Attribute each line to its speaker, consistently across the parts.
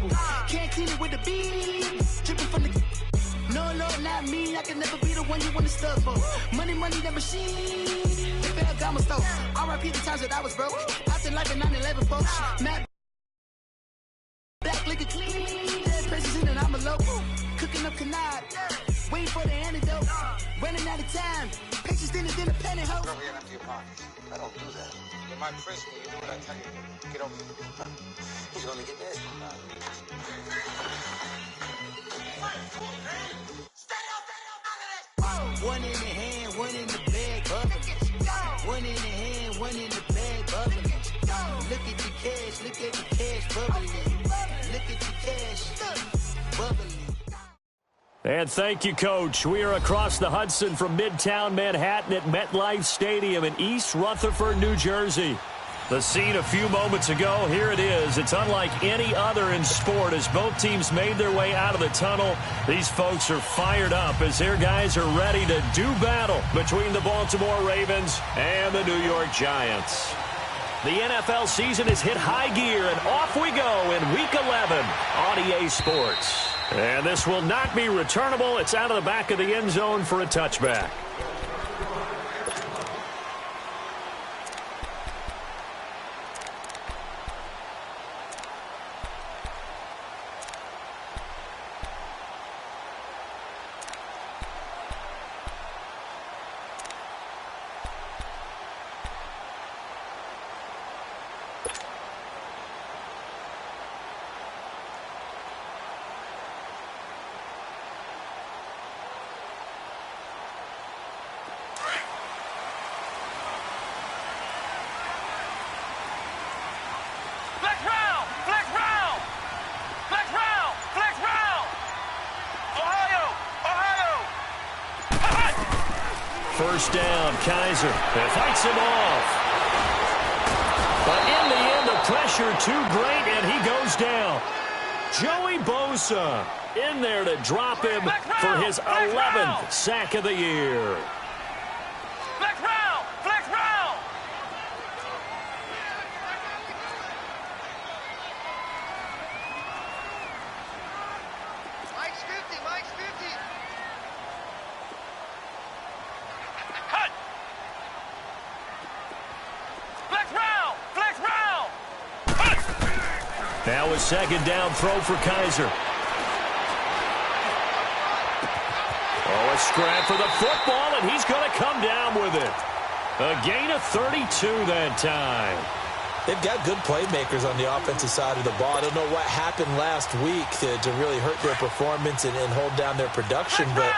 Speaker 1: trouble. Can't clean it with the beat. Dripping from the... No, Lord, not me. I can never be the one you want to stuff for. Money, the machine. The bell got my stuff. R.I.P. the times that I was broke. I did like a 9/11 folks. Mad black liquor clean. Dead places in and I'm a local. Cooking up canard. Waiting for the antidote. Running out of time. Pictures in the penny hoe.
Speaker 2: Girl, we empty your pockets. I don't do that. In my prison, you do what I tell you. Get over here. He's gonna get nasty.
Speaker 1: One in the hand, one in the bag, bubbling. One in the hand, one in the bag, bubbling. Look at the cash, bubbling. Look at the cash, bubbling.
Speaker 3: And thank you, Coach. We are across the Hudson from Midtown Manhattan at MetLife Stadium in East Rutherford, New Jersey. The scene a few moments ago, here it is. It's unlike any other in sport as both teams made their way out of the tunnel. These folks are fired up as their guys are ready to do battle between the Baltimore Ravens and the New York Giants. The NFL season has hit high gear, and off we go in Week 11 on EA Sports. And this will not be returnable. It's out of the back of the end zone for a touchback. First down, Kaiser fights him off. But in the end, the pressure too great, and he goes down. Joey Bosa in there to drop him for his 11th sack of the year. Now a second down throw for Kaiser. Oh, a scrap for the football, and he's going to come down with it. A gain of 32 that time.
Speaker 4: They've got good playmakers on the offensive side of the ball. I don't know what happened last week to really hurt their performance and hold down their production, but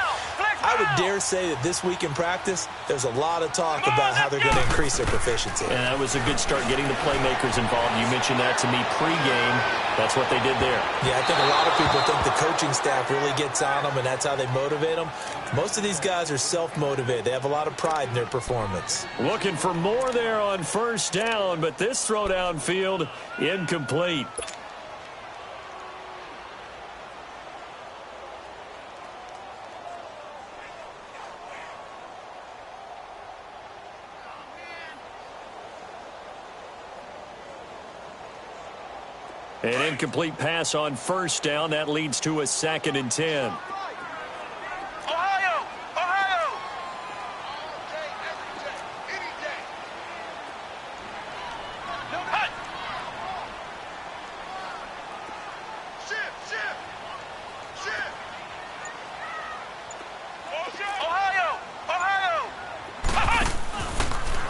Speaker 4: I would dare say that this week in practice, there's a lot of talk about how they're going to increase their proficiency.
Speaker 3: And that was a good start getting the playmakers involved. You mentioned that to me pregame. That's what they did there.
Speaker 4: Yeah, I think a lot of people think the coaching staff really gets on them, and that's how they motivate them. Most of these guys are self-motivated. They have a lot of pride in their performance.
Speaker 3: Looking for more there on first down, but this throw downfield incomplete. An incomplete pass on first down. That leads to a 2nd and 10.
Speaker 5: Ohio!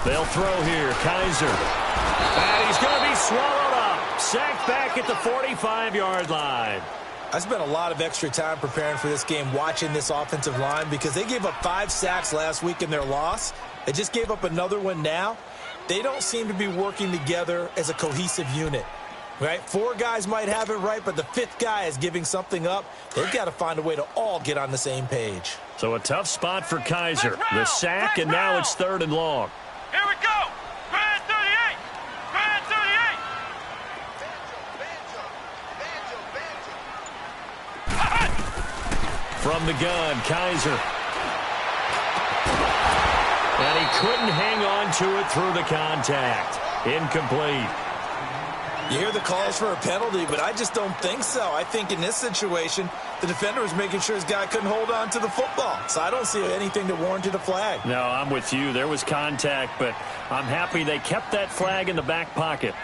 Speaker 3: They'll throw here. Kaiser. And he's going to be swallowed up. Sacked back at the 45-yard line.
Speaker 4: I spent a lot of extra time preparing for this game watching this offensive line because they gave up 5 sacks last week in their loss. They just gave up another one now. They don't seem to be working together as a cohesive unit. Right? 4 guys might have it right, but the 5th guy is giving something up. They've got to find a way to all get on the same page.
Speaker 3: So a tough spot for Kaiser. The sack, and now it's 3rd and long.
Speaker 5: Here we go. Grand 38. Grand 38.
Speaker 3: From the gun, Kaiser. And he couldn't hang on to it through the contact. Incomplete.
Speaker 4: You hear the calls for a penalty, but I just don't think so. I think in this situation, the defender was making sure his guy couldn't hold on to the football. So I don't see anything that warranted a flag.
Speaker 3: No, I'm with you. There was contact, but I'm happy they kept that flag in the back pocket.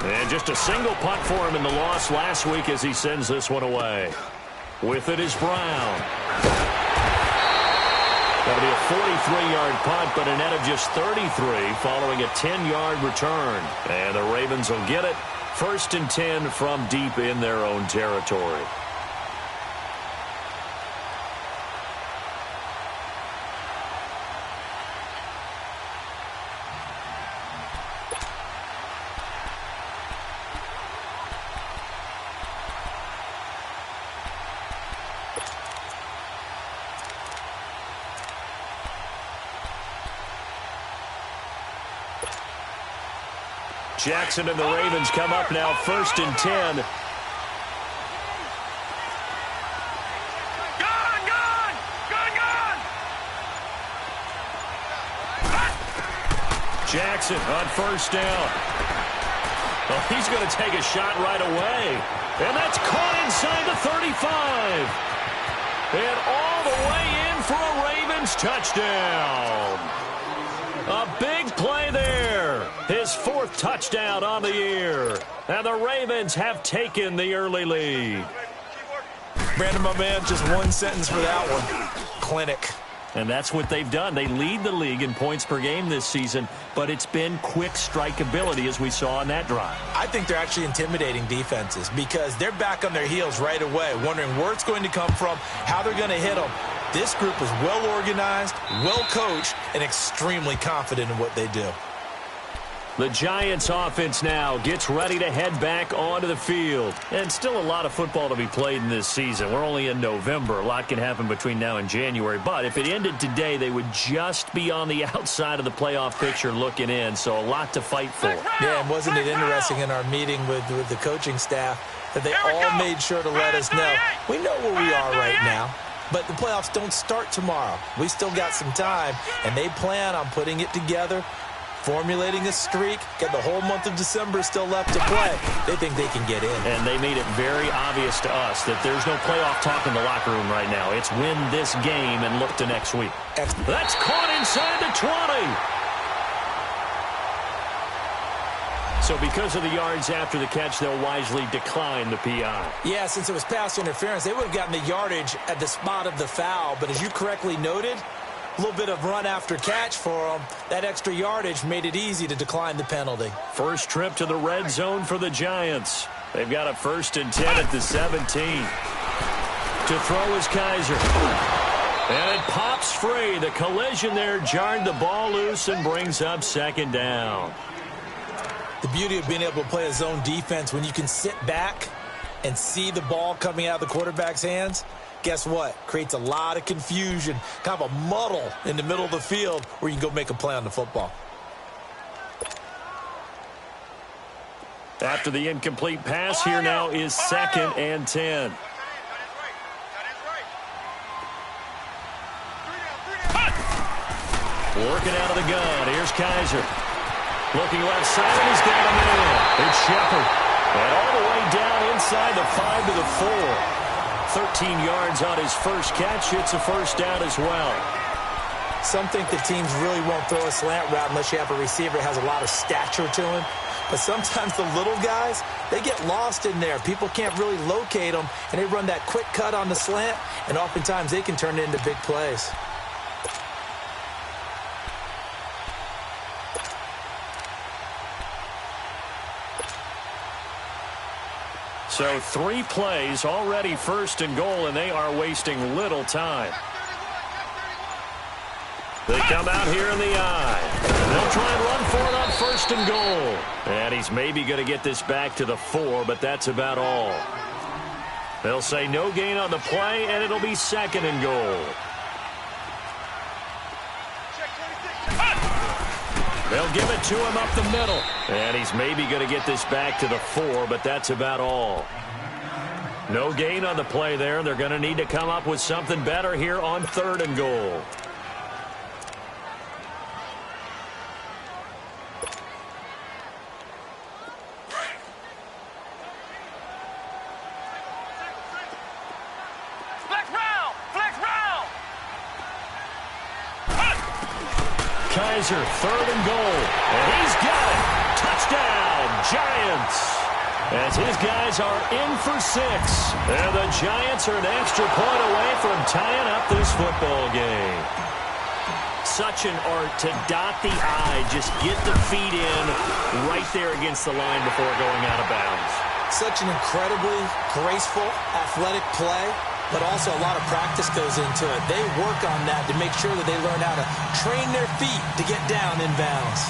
Speaker 3: And just a single punt for him in the loss last week as he sends this one away. With it is Brown. That'll be a 43-yard punt, but a net of just 33 following a 10-yard return. And the Ravens will get it. 1st and 10 from deep in their own territory. Jackson and the Ravens come up now 1st and 10. Jackson on 1st down. Well, he's going to take a shot right away. And that's caught inside the 35. And all the way in for a Ravens touchdown. A big play there. His 4th touchdown on the year. And the Ravens have taken the early lead.
Speaker 4: Brandon, my man, just one sentence for that one. Clinic.
Speaker 3: And that's what they've done. They lead the league in points per game this season, but it's been quick strikeability as we saw on that drive.
Speaker 4: I think they're actually intimidating defenses because they're back on their heels right away, wondering where it's going to come from, how they're going to hit them. This group is well organized, well coached, and extremely confident in what they do.
Speaker 3: The Giants offense now gets ready to head back onto the field. And still a lot of football to be played in this season. We're only in November. A lot can happen between now and January. But if it ended today, they would just be on the outside of the playoff picture looking in. So a lot to fight for.
Speaker 4: Yeah, and wasn't it interesting in our meeting with the coaching staff that they all made sure to let us know, we know where we are right now. But the playoffs don't start tomorrow. We still got some time, and they plan on putting it together, formulating a streak, got the whole month of December still left to play. They think they can get in.
Speaker 3: And they made it very obvious to us that there's no playoff talk in the locker room right now. It's win this game and look to next week. That's caught inside the 20. So because of the yards after the catch, they'll wisely decline the PI.
Speaker 4: Yeah, since it was pass interference, they would have gotten the yardage at the spot of the foul. But as you correctly noted, a little bit of run after catch for them. That extra yardage made it easy to decline the penalty.
Speaker 3: First trip to the red zone for the Giants. They've got a 1st and 10 at the 17. To throw is Kaiser. And it pops free. The collision there jarred the ball loose and brings up 2nd down.
Speaker 4: The beauty of being able to play a zone defense when you can sit back and see the ball coming out of the quarterback's hands, guess what? Creates a lot of confusion, kind of a muddle in the middle of the field where you can go make a play on the football.
Speaker 3: After the incomplete pass, here now is 2nd and 10. Working out of the gun. Here's Kaiser. Looking left side, and he's got a man. It's Shepard. And all the way down inside the 5 to the 4. 13 yards on his first catch. It's a 1st down as well.
Speaker 4: Some think the teams really won't throw a slant route unless you have a receiver that has a lot of stature to him. But sometimes the little guys, they get lost in there. People can't really locate them, and they run that quick cut on the slant, and oftentimes they can turn it into big plays.
Speaker 3: So 3 plays, already 1st and goal, and they are wasting little time. They come out here in the eye. They'll try and run for it on 1st and goal. And he's maybe going to get this back to the 4, but that's about all. They'll say no gain on the play, and it'll be 2nd and goal. They'll give it to him up the middle. And he's maybe going to get this back to the 4, but that's about all. No gain on the play there. They're going to need to come up with something better here on 3rd and goal. equalizer, 3rd and goal. And he's got it. Touchdown, Giants. As his guys are in for 6. And the Giants are an extra point away from tying up this football game. Such an art to dot the I, just get the feet in right there against the line before going out of bounds.
Speaker 4: Such an incredibly graceful, athletic play, but also a lot of practice goes into it. They work on that to make sure that they learn how to train their feet to get down in bounds.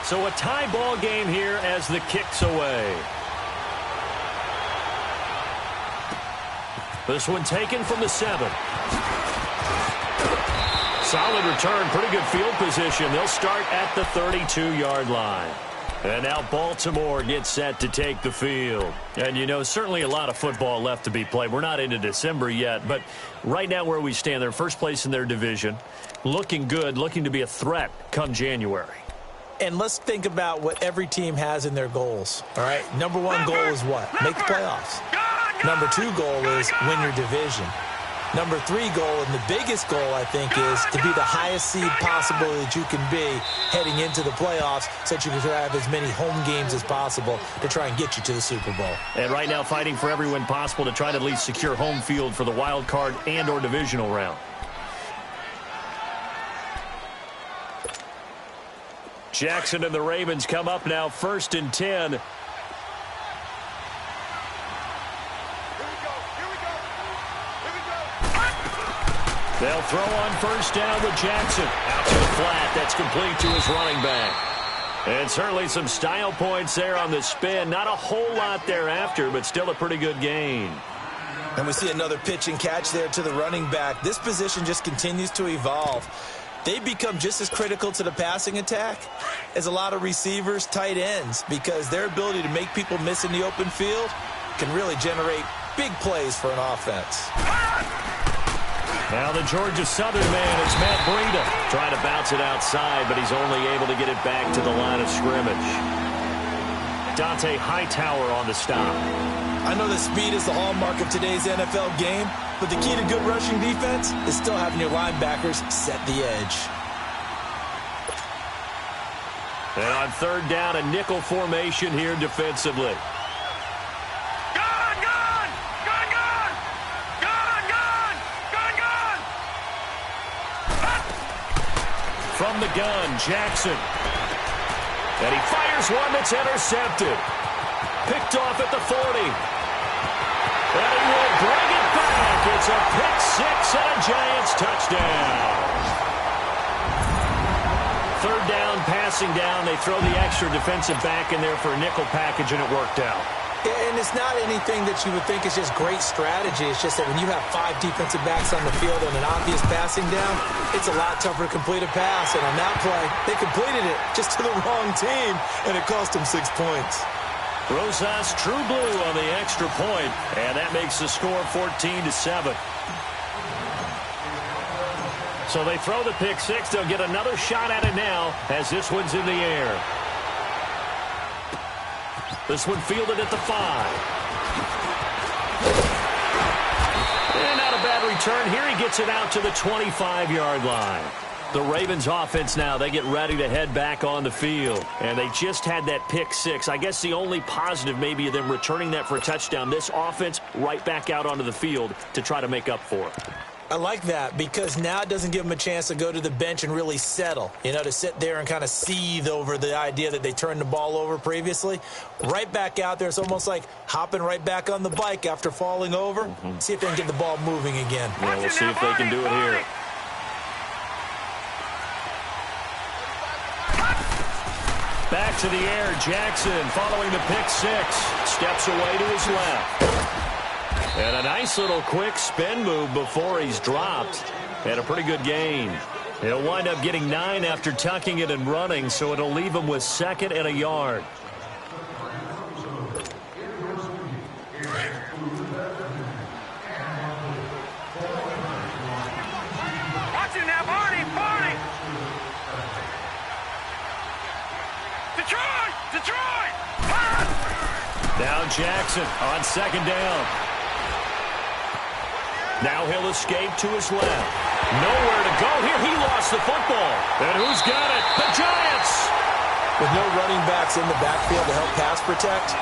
Speaker 3: So a tie ball game here as the kick's away. This one taken from the 7. Solid return, pretty good field position. They'll start at the 32-yard line. And now Baltimore gets set to take the field. And, you know, certainly a lot of football left to be played. We're not into December yet, but right now where we stand, they're first place in their division. Looking good, looking to be a threat come January.
Speaker 4: And let's think about what every team has in their goals, all right? Number 1 goal is what? Make the playoffs. Number 2 goal is win your division. Number 3 goal, and the biggest goal, I think, is to be the highest seed possible that you can be heading into the playoffs so that you can have as many home games as possible to try and get you to the Super Bowl.
Speaker 3: And right now fighting for every win possible to try to at least secure home field for the wild card and or divisional round. Jackson and the Ravens come up now 1st and 10. They'll throw on 1st down with Jackson. Out to the flat. That's complete to his running back. And certainly some style points there on the spin. Not a whole lot thereafter, but still a pretty good gain.
Speaker 4: And we see another pitch and catch there to the running back. This position just continues to evolve. They become just as critical to the passing attack as a lot of receivers, tight ends, because their ability to make people miss in the open field can really generate big plays for an offense.
Speaker 3: Now the Georgia Southern man is Matt Breida. Trying to bounce it outside, but he's only able to get it back to the line of scrimmage. Dante Hightower on the stop.
Speaker 4: I know that speed is the hallmark of today's NFL game, but the key to good rushing defense is still having your linebackers set the edge.
Speaker 3: And on 3rd down, a nickel formation here defensively.
Speaker 5: Gone, gone! Gone, gone! Gone, gone! Gone, gone!
Speaker 3: From the gun, Jackson. And he fires one that's intercepted. Picked off at the 40. And he will bring it back. It's a pick 6 and a Giants touchdown. 3rd down, passing down. They throw the extra defensive back in there for a nickel package, and it worked out.
Speaker 4: And it's not anything that you would think is just great strategy. It's just that when you have 5 defensive backs on the field on an obvious passing down, it's a lot tougher to complete a pass. And on that play, they completed it just to the wrong team, and it cost them 6 points.
Speaker 3: Rosas true blue on the extra point, and that makes the score 14-7. So they throw the pick 6. They'll get another shot at it now as this one's in the air. This one fielded at the 5. And not a bad return. Here he gets it out to the 25-yard line. The Ravens offense now, they get ready to head back on the field. And they just had that pick 6. I guess the only positive maybe of them returning that for a touchdown. This offense right back out onto the field to try to make up for it.
Speaker 4: I like that because now it doesn't give them a chance to go to the bench and really settle, you know, to sit there and kind of seethe over the idea that they turned the ball over previously. Right back out there, it's almost like hopping right back on the bike after falling over. See if they can get the ball moving again.
Speaker 3: Yeah, we'll see if they can do it here. Back to the air, Jackson following the pick 6. Steps away to his left. And a nice little quick spin move before he's dropped. And a pretty good gain. He'll wind up getting 9 after tucking it and running, so it'll leave him with 2nd and a yard.
Speaker 5: Watch Detroit! Detroit!
Speaker 3: Now Jackson on second down. Now he'll escape to his left. Nowhere to go here. He lost the football. And who's got it? The Giants!
Speaker 4: With no running backs in the backfield to help pass protect,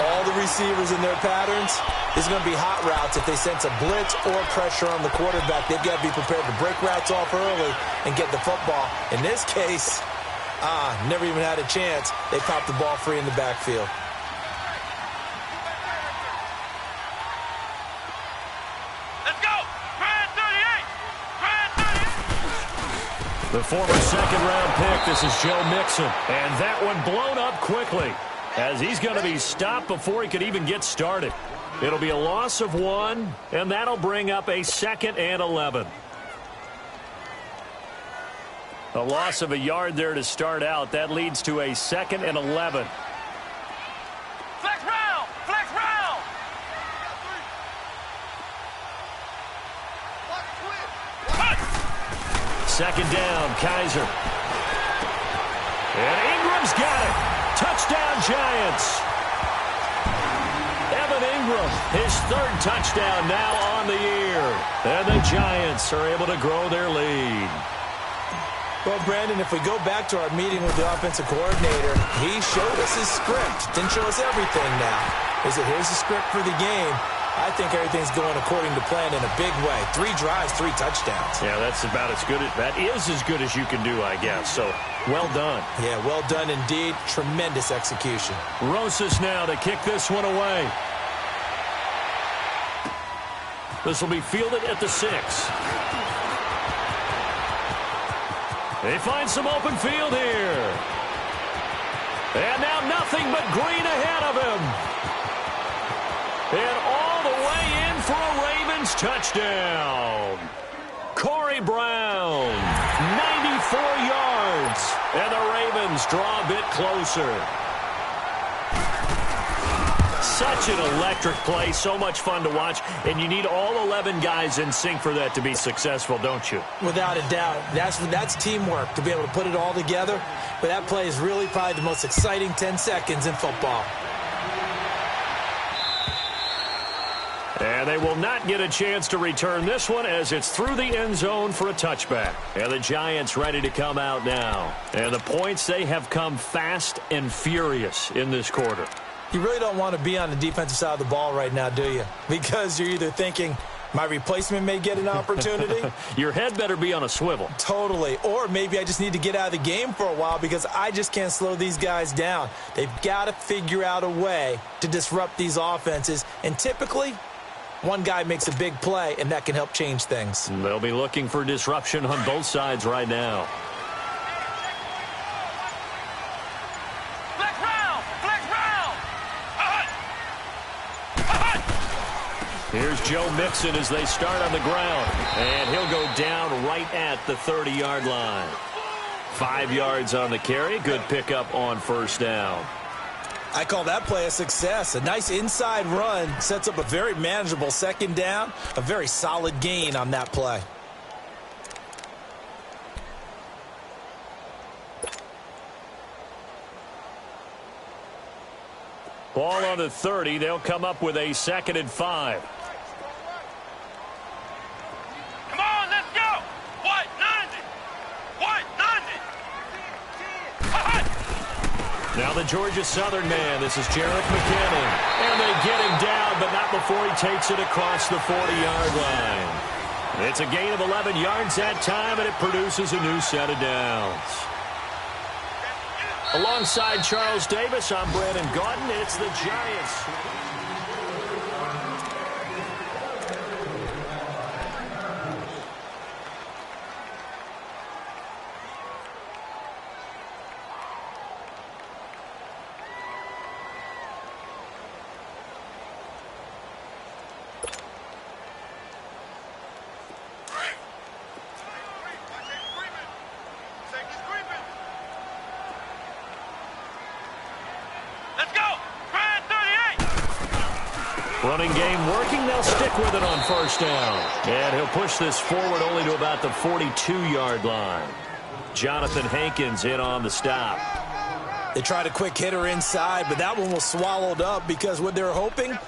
Speaker 4: all the receivers in their patterns, there's going to be hot routes. If they sense a blitz or pressure on the quarterback, they've got to be prepared to break routes off early and get the football. In this case, never even had a chance. They popped the ball free in the backfield.
Speaker 5: Let's go! Grand 38! Grand 38!
Speaker 3: The former second-round pick, this is Joe Mixon. And that one blown up quickly as he's going to be stopped before he could even get started. It'll be a loss of 1, and that'll bring up a 2nd and 11. A loss of a yard there to start out. That leads to a 2nd and 11.
Speaker 5: Flex round! Flex round!
Speaker 3: Second down, Kaiser. And Ingram's got it. Touchdown, Giants. Evan Ingram, his 3rd touchdown now on the year. And the Giants are able to grow their lead.
Speaker 4: Well, Brandon, if we go back to our meeting with the offensive coordinator, he showed us his script. Didn't show us everything now. He said, here's the script for the game. I think everything's going according to plan in a big way. 3 drives, 3 touchdowns.
Speaker 3: Yeah, that's about as good. That is as good as you can do, I guess. So, well done.
Speaker 4: Yeah, well done indeed. Tremendous execution.
Speaker 3: Rosas now to kick this one away. This will be fielded at the 6. They find some open field here. And now nothing but green ahead of him. And all the way in for a Ravens touchdown. Corey Brown, 94 yards. And the Ravens draw a bit closer. Such an electric play, so much fun to watch, and you need all 11 guys in sync for that to be successful, don't you?
Speaker 4: Without a doubt. That's teamwork, to be able to put it all together. But that play is really probably the most exciting 10 seconds in football.
Speaker 3: And they will not get a chance to return this one as it's through the end zone for a touchback. And the Giants ready to come out now. And the points, they have come fast and furious in this quarter.
Speaker 4: You really don't want to be on the defensive side of the ball right now, do you? Because you're either thinking, my replacement may get an opportunity.
Speaker 3: Your head better be on a swivel.
Speaker 4: Totally. Or maybe I just need to get out of the game for a while because I just can't slow these guys down. They've got to figure out a way to disrupt these offenses. And typically, one guy makes a big play, and that can help change things.
Speaker 3: They'll be looking for disruption on both sides right now. Here's Joe Mixon as they start on the ground. And he'll go down right at the 30-yard line. 5 yards on the carry. Good pickup on first down.
Speaker 4: I call that play a success. A nice inside run sets up a very manageable second down. A very solid gain on that play.
Speaker 3: Ball on the 30. They'll come up with a 2nd and 5.
Speaker 5: Come on, let's go! White 90! White 90!
Speaker 3: Now the Georgia Southern man. This is Jarek McKinnon. And they get him down, but not before he takes it across the 40-yard line. It's a gain of 11 yards that time, and it produces a new set of downs. Alongside Charles Davis, I'm Brandon Gaudin. It's the Giants. Running game working. They'll stick with it on first down. And he'll push this forward only to about the 42-yard line. Jonathan Hankins in on the stop.
Speaker 4: They tried a quick hitter inside, but that one was swallowed up because what they're hoping,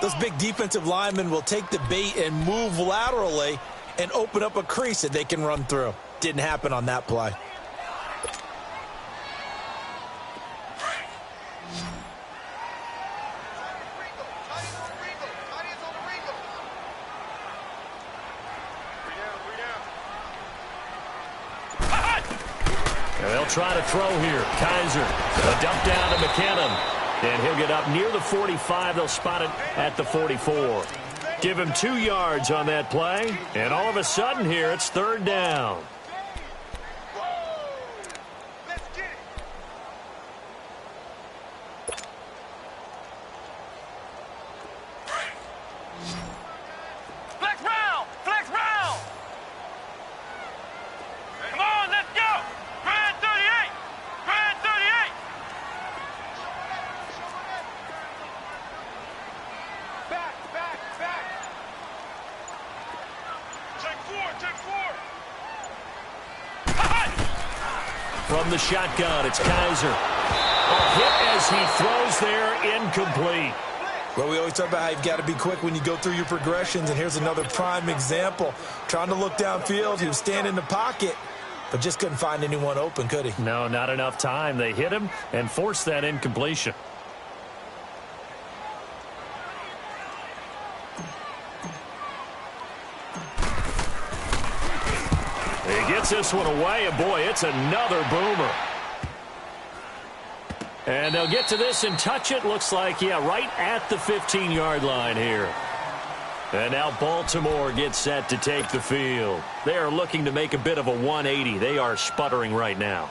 Speaker 4: those big defensive linemen will take the bait and move laterally and open up a crease that they can run through. Didn't happen on that play.
Speaker 3: They'll try to throw here. Kaiser, a dump down to McKinnon. And he'll get up near the 45. They'll spot it at the 44. Give him 2 yards on that play. And all of a sudden here, it's 3rd down.
Speaker 5: Flex round! Flex round! Come on, let's go! Grand 38! Grand 38! Back! Take 4!
Speaker 3: From the shotgun, it's Kaiser. A hit as he throws there, incomplete.
Speaker 4: Well, we always talk about how you've got to be quick when you go through your progressions, and here's another prime example. Trying to look downfield, he was standing in the pocket, but just couldn't find anyone open, could he?
Speaker 3: No, not enough time. They hit him and forced that incompletion. He gets this one away, and boy, it's another boomer. And they'll get to this and touch it. Looks like, yeah, right at the 15-yard line here. And now Baltimore gets set to take the field. They are looking to make a bit of a 180. They are sputtering right now.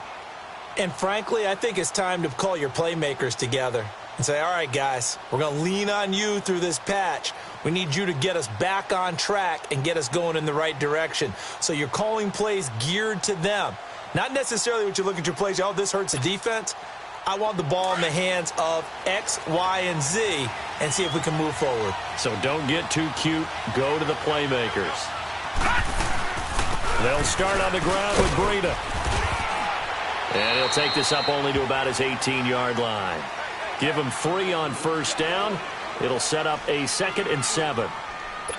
Speaker 4: And frankly, I think it's time to call your playmakers together and say, all right, guys, we're going to lean on you through this patch. We need you to get us back on track and get us going in the right direction. So you're calling plays geared to them. Not necessarily what you look at your plays, oh, this hurts the defense. I want the ball in the hands of X, Y, and Z and see if we can move forward.
Speaker 3: So don't get too cute. Go to the playmakers. They'll start on the ground with Breida. And he'll take this up only to about his 18-yard line. Give him 3 on 1st down. It'll set up a 2nd and 7.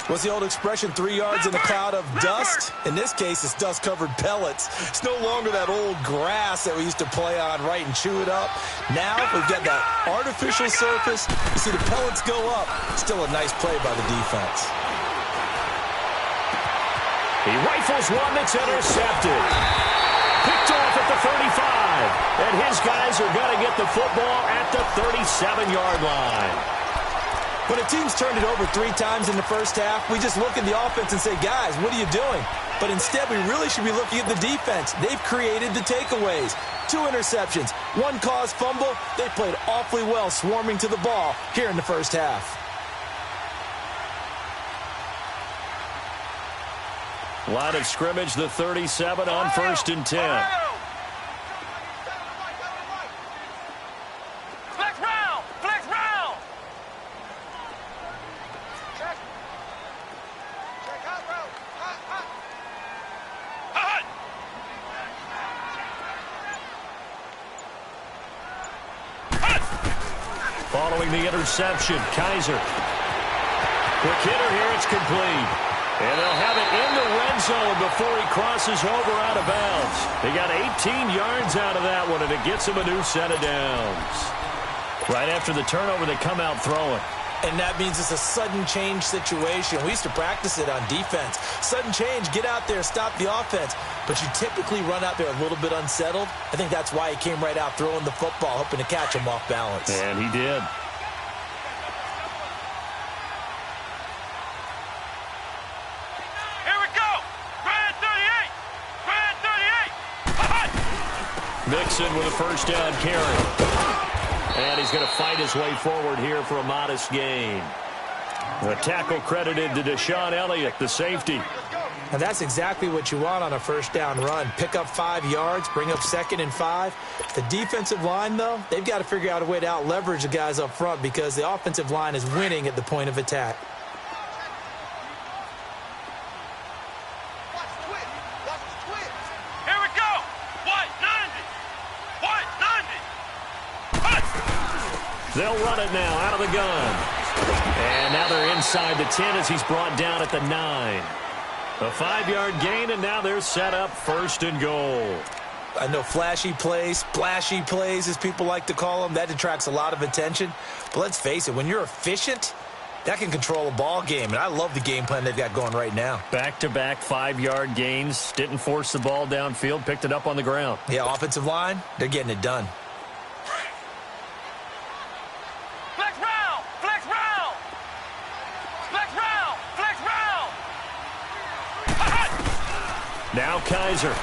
Speaker 4: What's the old expression, 3 yards in a cloud of dust? In this case, it's dust-covered pellets. It's no longer that old grass that we used to play on, right, and chew it up. Now we've got that artificial surface. You see the pellets go up. Still a nice play by the defense.
Speaker 3: He rifles one that's intercepted. Picked off at the 35. And his guys are going to get the football at the 37-yard line.
Speaker 4: When a team's turned it over 3 times in the first half, we just look at the offense and say, guys, what are you doing? But instead, we really should be looking at the defense. They've created the takeaways. 2 interceptions, 1 caused fumble. They played awfully well swarming to the ball here in the first half.
Speaker 3: Line of scrimmage, the 37 on 1st and 10. Following the interception, Kaiser. Quick hitter here, it's complete. And they'll have it in the red zone before he crosses over out of bounds. He got 18 yards out of that one, and it gets him a new set of downs. Right after the turnover, they come out throwing.
Speaker 4: And that means it's a sudden change situation. We used to practice it on defense. Sudden change, get out there, stop the offense. But you typically run out there a little bit unsettled. I think that's why he came right out throwing the football, hoping to catch him off balance.
Speaker 3: And he did.
Speaker 5: Here we go! Grand 38! Grand 38!
Speaker 3: Mixon with a 1st down carry. And he's going to fight his way forward here for a modest gain. A tackle credited to Deshaun Elliott, the safety.
Speaker 4: And that's exactly what you want on a 1st down run. Pick up 5 yards, bring up 2nd and 5. The defensive line, though, they've got to figure out a way to out-leverage the guys up front because the offensive line is winning at the point of attack.
Speaker 5: Here we go! White 90! White 90!
Speaker 3: They'll run it now out of the gun. And now they're inside the 10 as he's brought down at the 9. A 5-yard gain, and now they're set up 1st and goal.
Speaker 4: I know flashy plays, splashy plays, as people like to call them, that attracts a lot of attention. But let's face it, when you're efficient, that can control a ball game, and I love the game plan they've got going right now.
Speaker 3: Back-to-back 5-yard gains, didn't force the ball downfield, picked it up on the ground.
Speaker 4: Yeah, offensive line, they're getting it done.
Speaker 5: Flex round! Flex round! Flex round! Flex round!
Speaker 3: Now Kaiser.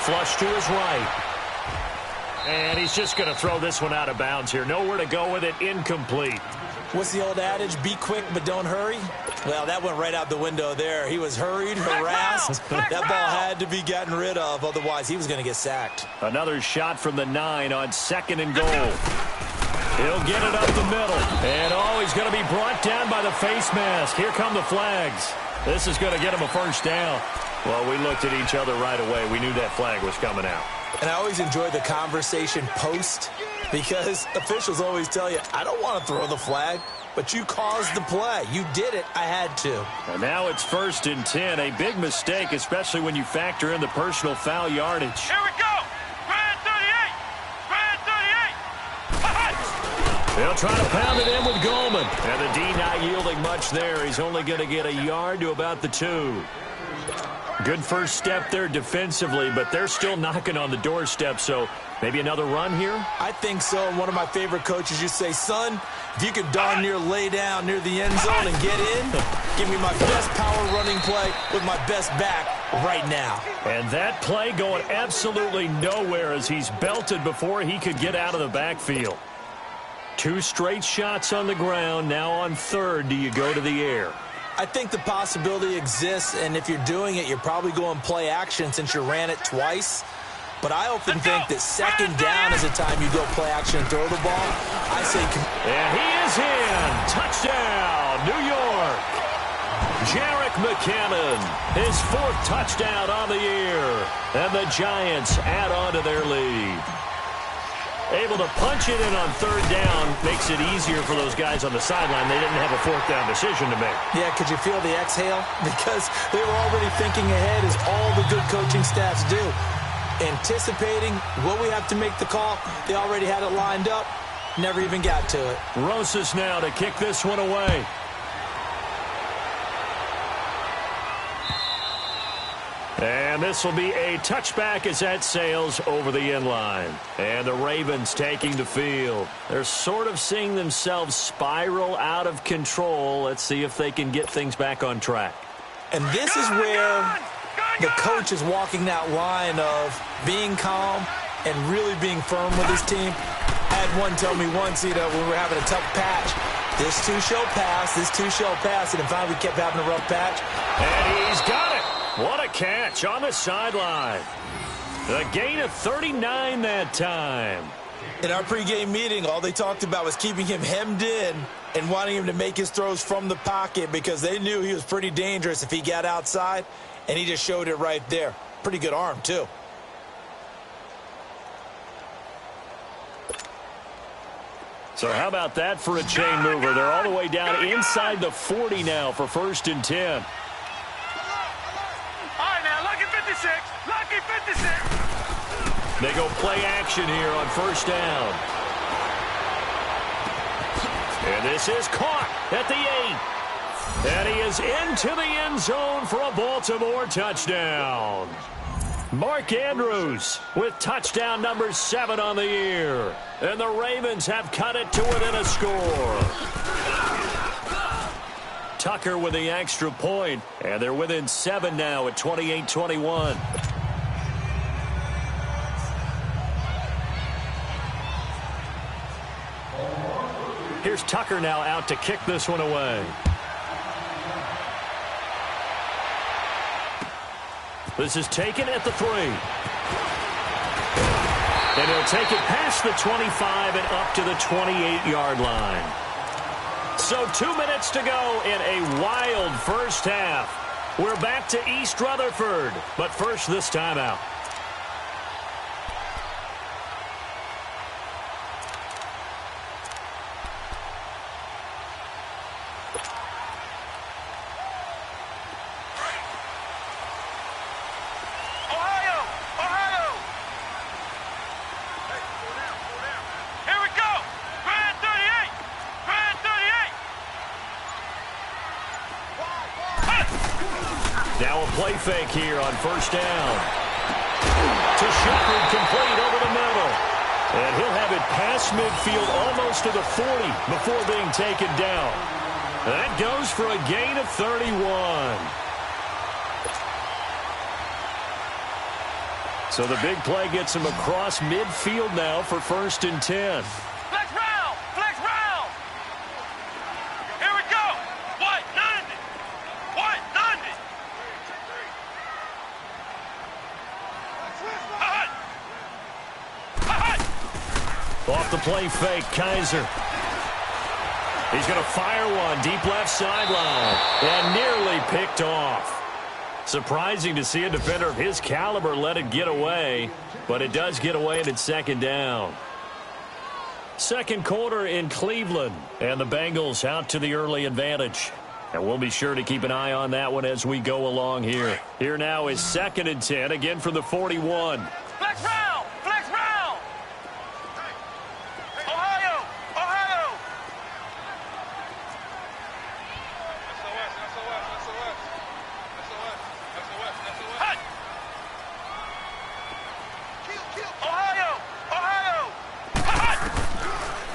Speaker 3: Flush to his right. And he's just going to throw this one out of bounds here. Nowhere to go with it. Incomplete.
Speaker 4: What's the old adage? Be quick, but don't hurry? Well, that went right out the window there. He was hurried, harassed. That ball had to be gotten rid of. Otherwise, he was going to get sacked.
Speaker 3: Another shot from the 9 on 2nd and goal. He'll get it up the middle. And, he's going to be brought down by the face mask. Here come the flags. This is going to get him a 1st down. Well, we looked at each other right away. We knew that flag was coming out.
Speaker 4: And I always enjoy the conversation post because officials always tell you, I don't want to throw the flag, but you caused the play. You did it. I had to.
Speaker 3: And now it's 1st and 10. A big mistake, especially when you factor in the personal foul yardage.
Speaker 5: Here we go! Brad 38! Brad 38!
Speaker 3: They'll try to pound it in with Goldman. And the D not yielding much there. He's only going to get a yard to about the 2. Good first step there defensively, but they're still knocking on the doorstep, so maybe another run here?
Speaker 4: I think so. And one of my favorite coaches used to say, son, if you could darn near lay down near the end zone and get in, give me my best power running play with my best back right now.
Speaker 3: And that play going absolutely nowhere as he's belted before he could get out of the backfield. 2 straight shots on the ground. Now on 3rd, do you go to the air?
Speaker 4: I think the possibility exists, and if you're doing it, you're probably going play action since you ran it twice. But I often think that 2nd down is the time you go play action and throw the ball. I say...
Speaker 3: And he is in. Touchdown, New York. Jerick McKinnon, his 4th touchdown on the year. And the Giants add on to their lead. Able to punch it in on 3rd down makes it easier for those guys on the sideline. They didn't have a 4th down decision to make.
Speaker 4: Yeah, could you feel the exhale? Because they were already thinking ahead, as all the good coaching staffs do. Anticipating what we have to make the call. They already had it lined up. Never even got to it.
Speaker 3: Rosas now to kick this one away. And this will be a touchback as that sails over the end line. And the Ravens taking the field. They're sort of seeing themselves spiral out of control. Let's see if they can get things back on track.
Speaker 4: And this is where the coach is walking that line of being calm and really being firm with his team. I had one tell me once, when we were having a tough patch, this too shall pass, this too shall pass. And then finally we kept having a rough patch.
Speaker 3: And he's got it. What a catch on the sideline. The gain of 39 that time.
Speaker 4: In our pregame meeting, all they talked about was keeping him hemmed in and wanting him to make his throws from the pocket because they knew he was pretty dangerous if he got outside, and he just showed it right there. Pretty good arm, too.
Speaker 3: So how about that for a chain mover? They're all the way down inside the 40 now for 1st and 10.
Speaker 5: Lucky 56.
Speaker 3: They go play action here on 1st down. And this is caught at the 8. And he is into the end zone for a Baltimore touchdown. Mark Andrews with touchdown number 7 on the year. And the Ravens have cut it to within a score. Tucker with the extra point, and they're within 7 now at 28-21. Here's Tucker now out to kick this one away. This is taken at the 3. And he'll take it past the 25 and up to the 28-yard line. So 2 minutes to go in a wild first half. We're back to East Rutherford, but first this timeout. Now a play fake here on first down. To Shepard, complete over the middle. And he'll have it past midfield almost to the 40 before being taken down. That goes for a gain of 31. So the big play gets him across midfield now for 1st and 10.
Speaker 5: Flex round! Flex round! Here we go! What? None! What? None!
Speaker 3: Off the play fake, Kaiser. He's going to fire one deep left sideline and nearly picked off. Surprising to see a defender of his caliber let it get away, but it does get away and it's 2nd down. 2nd quarter in Cleveland, and the Bengals out to the early advantage. And we'll be sure to keep an eye on that one as we go along here. Here now is 2nd and 10, again from the 41.
Speaker 5: Flex round! Flex round! Ohio! Ohio! Ohio! Ohio!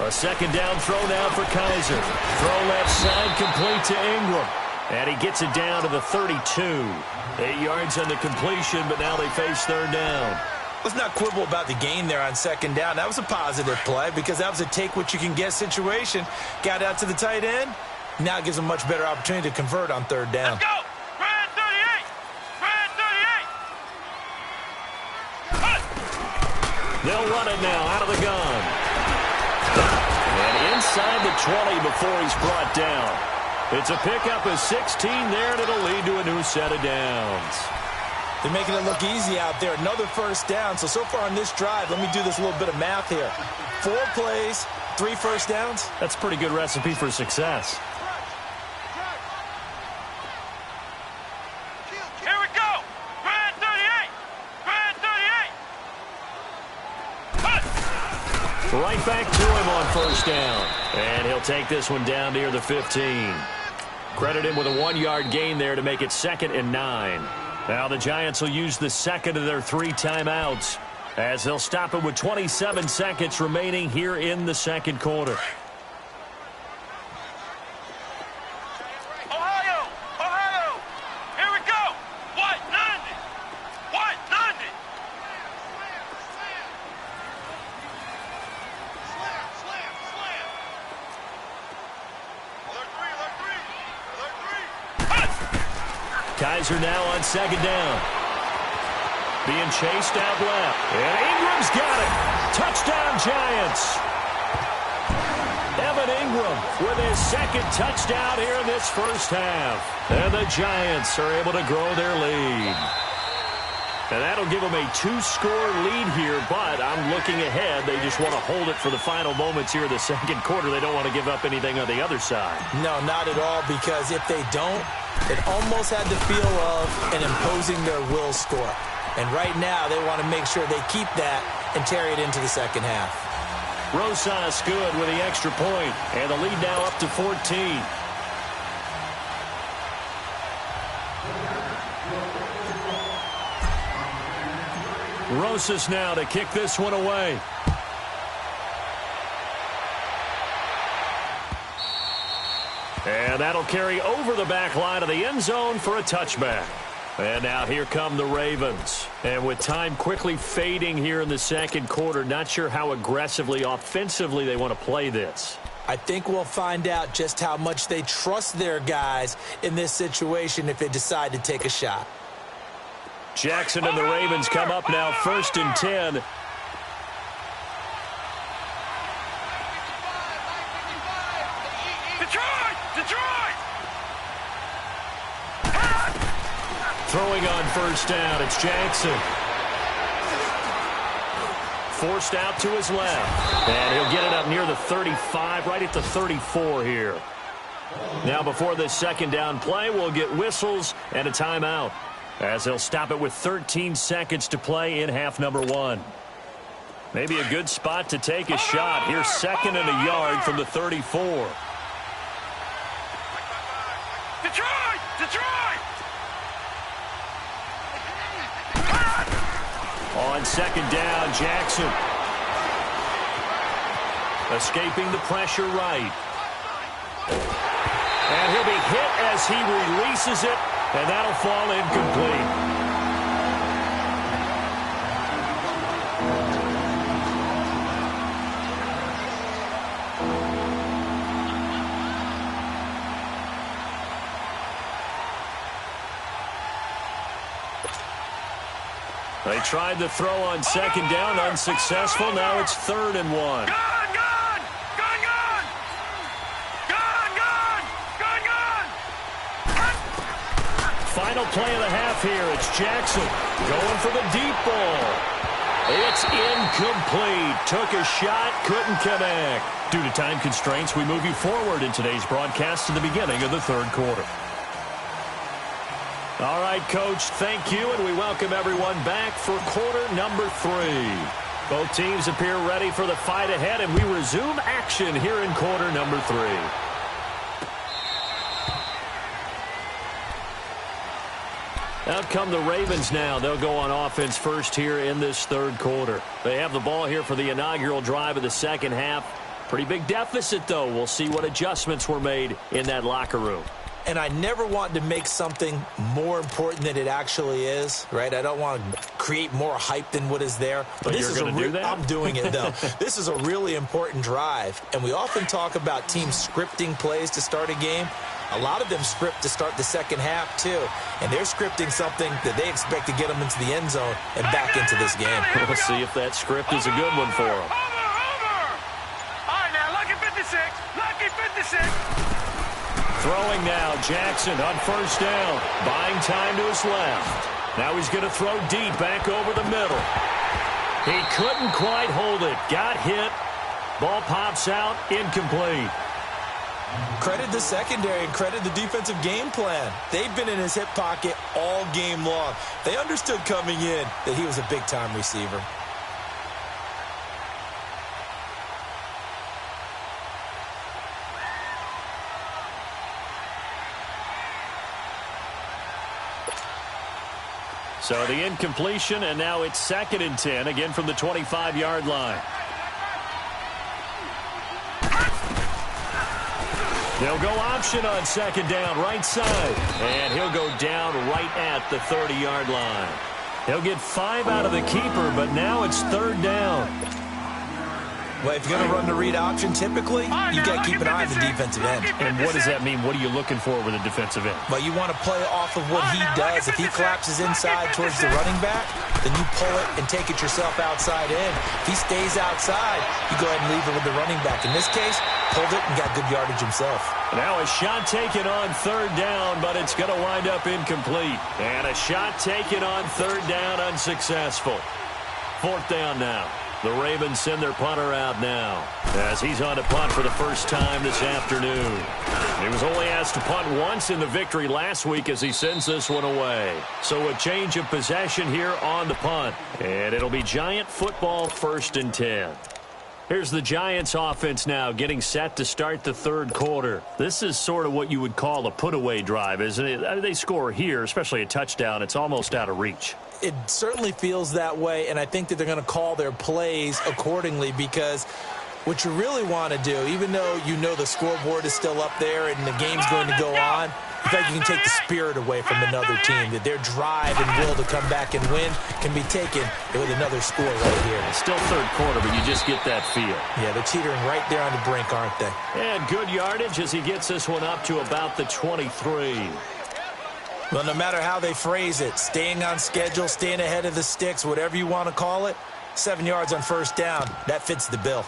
Speaker 3: A 2nd down throw now for Kaiser. Throw left side, complete to Ingram. And he gets it down to the 32. 8 yards on the completion, but now they face 3rd down.
Speaker 4: Let's not quibble about the gain there on 2nd down. That was a positive play because that was a take-what-you-can-get situation. Got out to the tight end. Now it gives them a much better opportunity to convert on 3rd down.
Speaker 5: Let's go! Grand 38! Grand 38!
Speaker 3: They'll run it now out of the gun. And inside the 20 before he's brought down. It's a pickup of 16 there, and it'll lead to a new set of downs.
Speaker 4: They're making it look easy out there. Another 1st down. So far on this drive, let me do this little bit of math here. 4 plays, 3 1st downs.
Speaker 3: That's a pretty good recipe for success.
Speaker 5: Here we go! Grand 38! Grand 38!
Speaker 3: Right back to him on 1st down. And he'll take this one down near the 15. Credit him with a 1-yard gain there to make it 2nd and 9. Now the Giants will use the 2nd of their 3 timeouts as they'll stop it with 27 seconds remaining here in the 2nd quarter.
Speaker 5: Ohio! Ohio! Here we go! What? None! What? None! Slam! Slam! Slam! Alert 3! Alert 3! Alert 3!
Speaker 3: Kaiser now on 2nd down. Being chased out left. And Ingram's got it. Touchdown, Giants. Evan Ingram with his 2nd touchdown here in this 1st half. And the Giants are able to grow their lead. And that'll give them a 2-score lead here, but I'm looking ahead. They just want to hold it for the final moments here in the 2nd quarter. They don't want to give up anything on the other side.
Speaker 4: No, not at all, because if they don't, it almost had the feel of an imposing their will score. And right now, they want to make sure they keep that and carry it into the 2nd half.
Speaker 3: Rosas good with the extra point, and the lead now up to 14. Rosas now to kick this one away. And that'll carry over the back line of the end zone for a touchback. And now here come the Ravens. And with time quickly fading here in the 2nd quarter, not sure how aggressively, offensively they want to play this.
Speaker 4: I think we'll find out just how much they trust their guys in this situation if they decide to take a shot.
Speaker 3: Jackson and the Ravens come up now 1st and 10.
Speaker 5: Detroit! Detroit!
Speaker 3: Throwing on 1st down, it's Jackson. Forced out to his left. And he'll get it up near the 35, right at the 34 here. Now before this 2nd down play, we'll get whistles and a timeout, as they'll stop it with 13 seconds to play in half number 1. Maybe a good spot to take a shot. Here's 2nd and a yard from the 34.
Speaker 5: Detroit! Detroit!
Speaker 3: On second down, Jackson. Escaping the pressure right. And he'll be hit as he releases it, and that'll fall incomplete. They tried to throw on second down, unsuccessful. Now it's 3rd and 1.
Speaker 5: Gun!
Speaker 3: Final play of the half here. It's Jackson going for the deep ball. It's incomplete. Took a shot, couldn't connect. Due to time constraints, we move you forward in today's broadcast to the beginning of the 3rd quarter. All right, Coach, thank you, and we welcome everyone back for quarter number 3. Both teams appear ready for the fight ahead, and we resume action here in quarter number 3. Out come the Ravens now. They'll go on offense first here in this 3rd quarter. They have the ball here for the inaugural drive of the second half. Pretty big deficit, though. We'll see what adjustments were made in that locker room.
Speaker 4: And I never want to make something more important than it actually is, right? I don't want to create more hype than what is there.
Speaker 3: But you're going to do that?
Speaker 4: I'm doing it, though. This is a really important drive. And we often talk about teams scripting plays to start a game. A lot of them script to start the second half, too. And they're scripting something that they expect to get them into the end zone and back into this game.
Speaker 3: We'll see if that script is a good one for them.
Speaker 5: Over! All right, now, lucky 56. Lucky 56.
Speaker 3: Throwing now, Jackson on first down. Buying time to his left. Now he's going to throw deep back over the middle. He couldn't quite hold it. Got hit. Ball pops out. Incomplete.
Speaker 4: Credit the secondary and credit the defensive game plan. They've been in his hip pocket all game long. They understood coming in that he was a big-time receiver.
Speaker 3: So the incompletion, and now it's 2nd and 10, again from the 25-yard line. They'll go option on second down, right side. And he'll go down right at the 30-yard line. He'll get 5 out of the keeper, but now it's 3rd down.
Speaker 4: Well, if you're going to run the read option, typically, you've got to keep an eye on the defensive end.
Speaker 3: And what does that mean? What are you looking for with a defensive end?
Speaker 4: Well, you want to play off of what he does. If he collapses inside towards the running back, then you pull it and take it yourself outside in. If he stays outside, you go ahead and leave it with the running back. In this case, pulled it and got good yardage himself.
Speaker 3: Now a shot taken on 3rd down, but it's going to wind up incomplete. And a shot taken on 3rd down, unsuccessful. 4th down now. The Ravens send their punter out now as he's on to punt for the first time this afternoon. He was only asked to punt once in the victory last week as he sends this one away. So a change of possession here on the punt. And it'll be Giant football 1st and 10. Here's the Giants offense now getting set to start the 3rd quarter. This is sort of what you would call a put-away drive, isn't it? They score here, especially a touchdown. It's almost out of reach.
Speaker 4: It certainly feels that way, and I think that they're going to call their plays accordingly because what you really want to do, even though you know the scoreboard is still up there and the game's going to go on, in fact, you can take the spirit away from another team, that their drive and will to come back and win can be taken with another score right here.
Speaker 3: It's still 3rd quarter, but you just get that feel.
Speaker 4: Yeah, they're teetering right there on the brink, aren't they?
Speaker 3: And good yardage as he gets this one up to about the 23.
Speaker 4: Well, no matter how they phrase it, staying on schedule, staying ahead of the sticks, whatever you want to call it, 7 yards on first down, that fits the bill.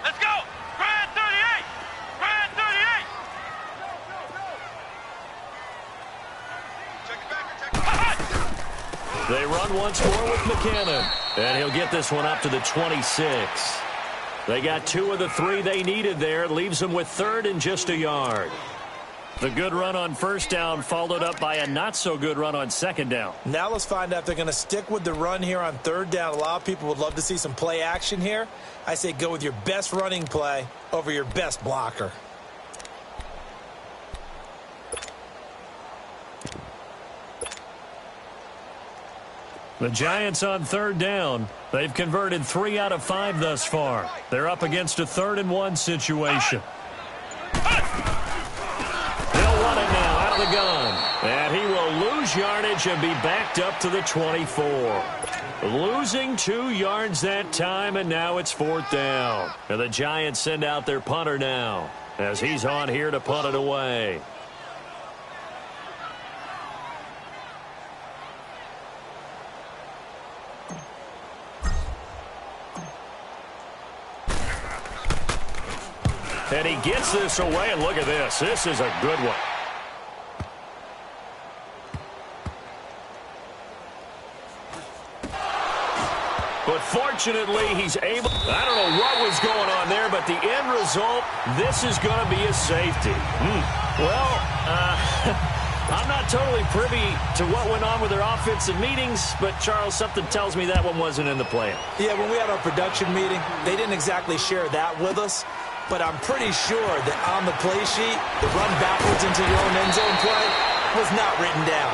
Speaker 5: Let's go! Grand 38! Grand 38! Check it back.
Speaker 3: They run once more with McKinnon. And he'll get this one up to the 26. They got 2 of the 3 they needed there. Leaves them with 3rd and just a yard. The good run on first down followed up by a not-so-good run on second down.
Speaker 4: Now let's find out if they're going to stick with the run here on third down. A lot of people would love to see some play action here. I say go with your best running play over your best blocker.
Speaker 3: The Giants on third down. They've converted 3 out of 5 thus far. They're up against a 3rd-and-1 situation. He'll run it now out of the gun. And he will lose yardage and be backed up to the 24. Losing 2 yards that time, and now it's 4th down. And the Giants send out their punter now as he's on here to punt it away. And he gets this away, and look at this. This is a good one. But fortunately, he's able. I don't know what was going on there, but the end result, this is going to be a safety. Well, I'm not totally privy to what went on with their offensive meetings, but, Charles, something tells me that one wasn't in the plan.
Speaker 4: Yeah, when we had our production meeting, they didn't exactly share that with us. But I'm pretty sure that on the play sheet, the run backwards into your own end zone play was not written down.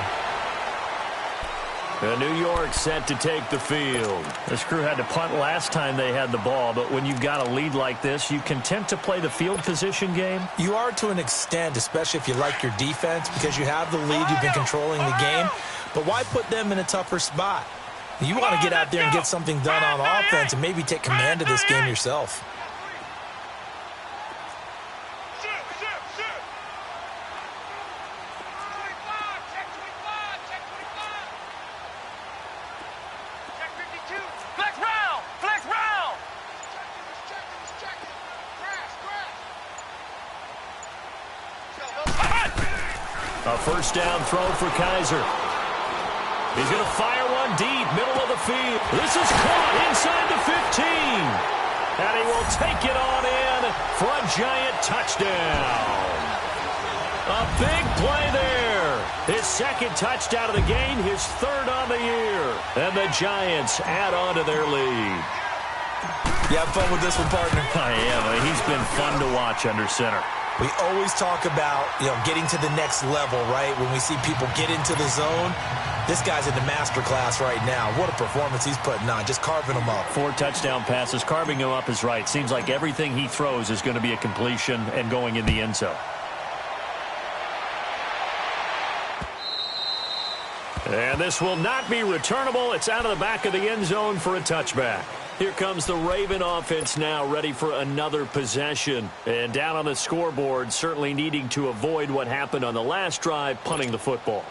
Speaker 3: New York set to take the field. This crew had to punt last time they had the ball, but when you've got a lead like this, you content to play the field position game?
Speaker 4: You are to an extent, especially if you like your defense, because you have the lead, you've been controlling the game. But why put them in a tougher spot? You want to get out there and get something done on offense and maybe take command of this game yourself.
Speaker 3: A first down throw for Kaiser. He's going to fire one deep, middle of the field. This is caught inside the 15. And he will take it on in for a Giant touchdown. A big play there. His 2nd touchdown of the game, his 3rd on the year. And the Giants add on to their lead.
Speaker 4: You have fun with this one, partner?
Speaker 3: I am. He's been fun to watch under center.
Speaker 4: We always talk about, getting to the next level, right? When we see people get into the zone, this guy's in the master class right now. What a performance he's putting on, just carving them up.
Speaker 3: 4 touchdown passes. Carving him up is right. Seems like everything he throws is going to be a completion and going in the end zone. And this will not be returnable. It's out of the back of the end zone for a touchback. Here comes the Raven offense now, ready for another possession. And down on the scoreboard, certainly needing to avoid what happened on the last drive, punting the football.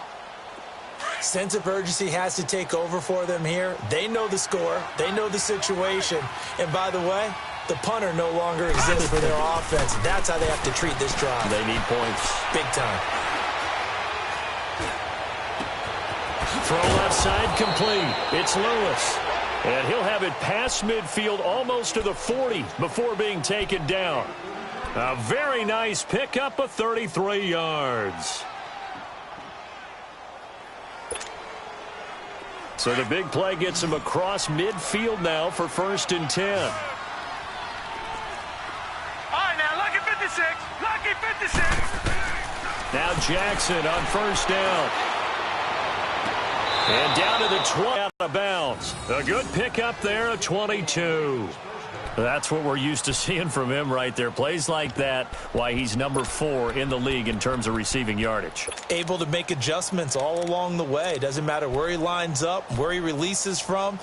Speaker 4: Sense of urgency has to take over for them here. They know the score. They know the situation. And by the way, the punter no longer exists for their offense. That's how they have to treat this drive.
Speaker 3: They need points.
Speaker 4: Big time.
Speaker 3: Throw left side complete. It's Lewis. And he'll have it past midfield almost to the 40 before being taken down. A very nice pickup of 33 yards. So the big play gets him across midfield now for 1st and 10.
Speaker 5: All right, now, lucky 56. Lucky 56.
Speaker 3: Now Jackson on 1st down. And down to the 20, out of bounds. A good pickup there, a 22. That's what we're used to seeing from him right there. Plays like that, why he's number 4 in the league in terms of receiving yardage.
Speaker 4: Able to make adjustments all along the way. Doesn't matter where he lines up, where he releases from.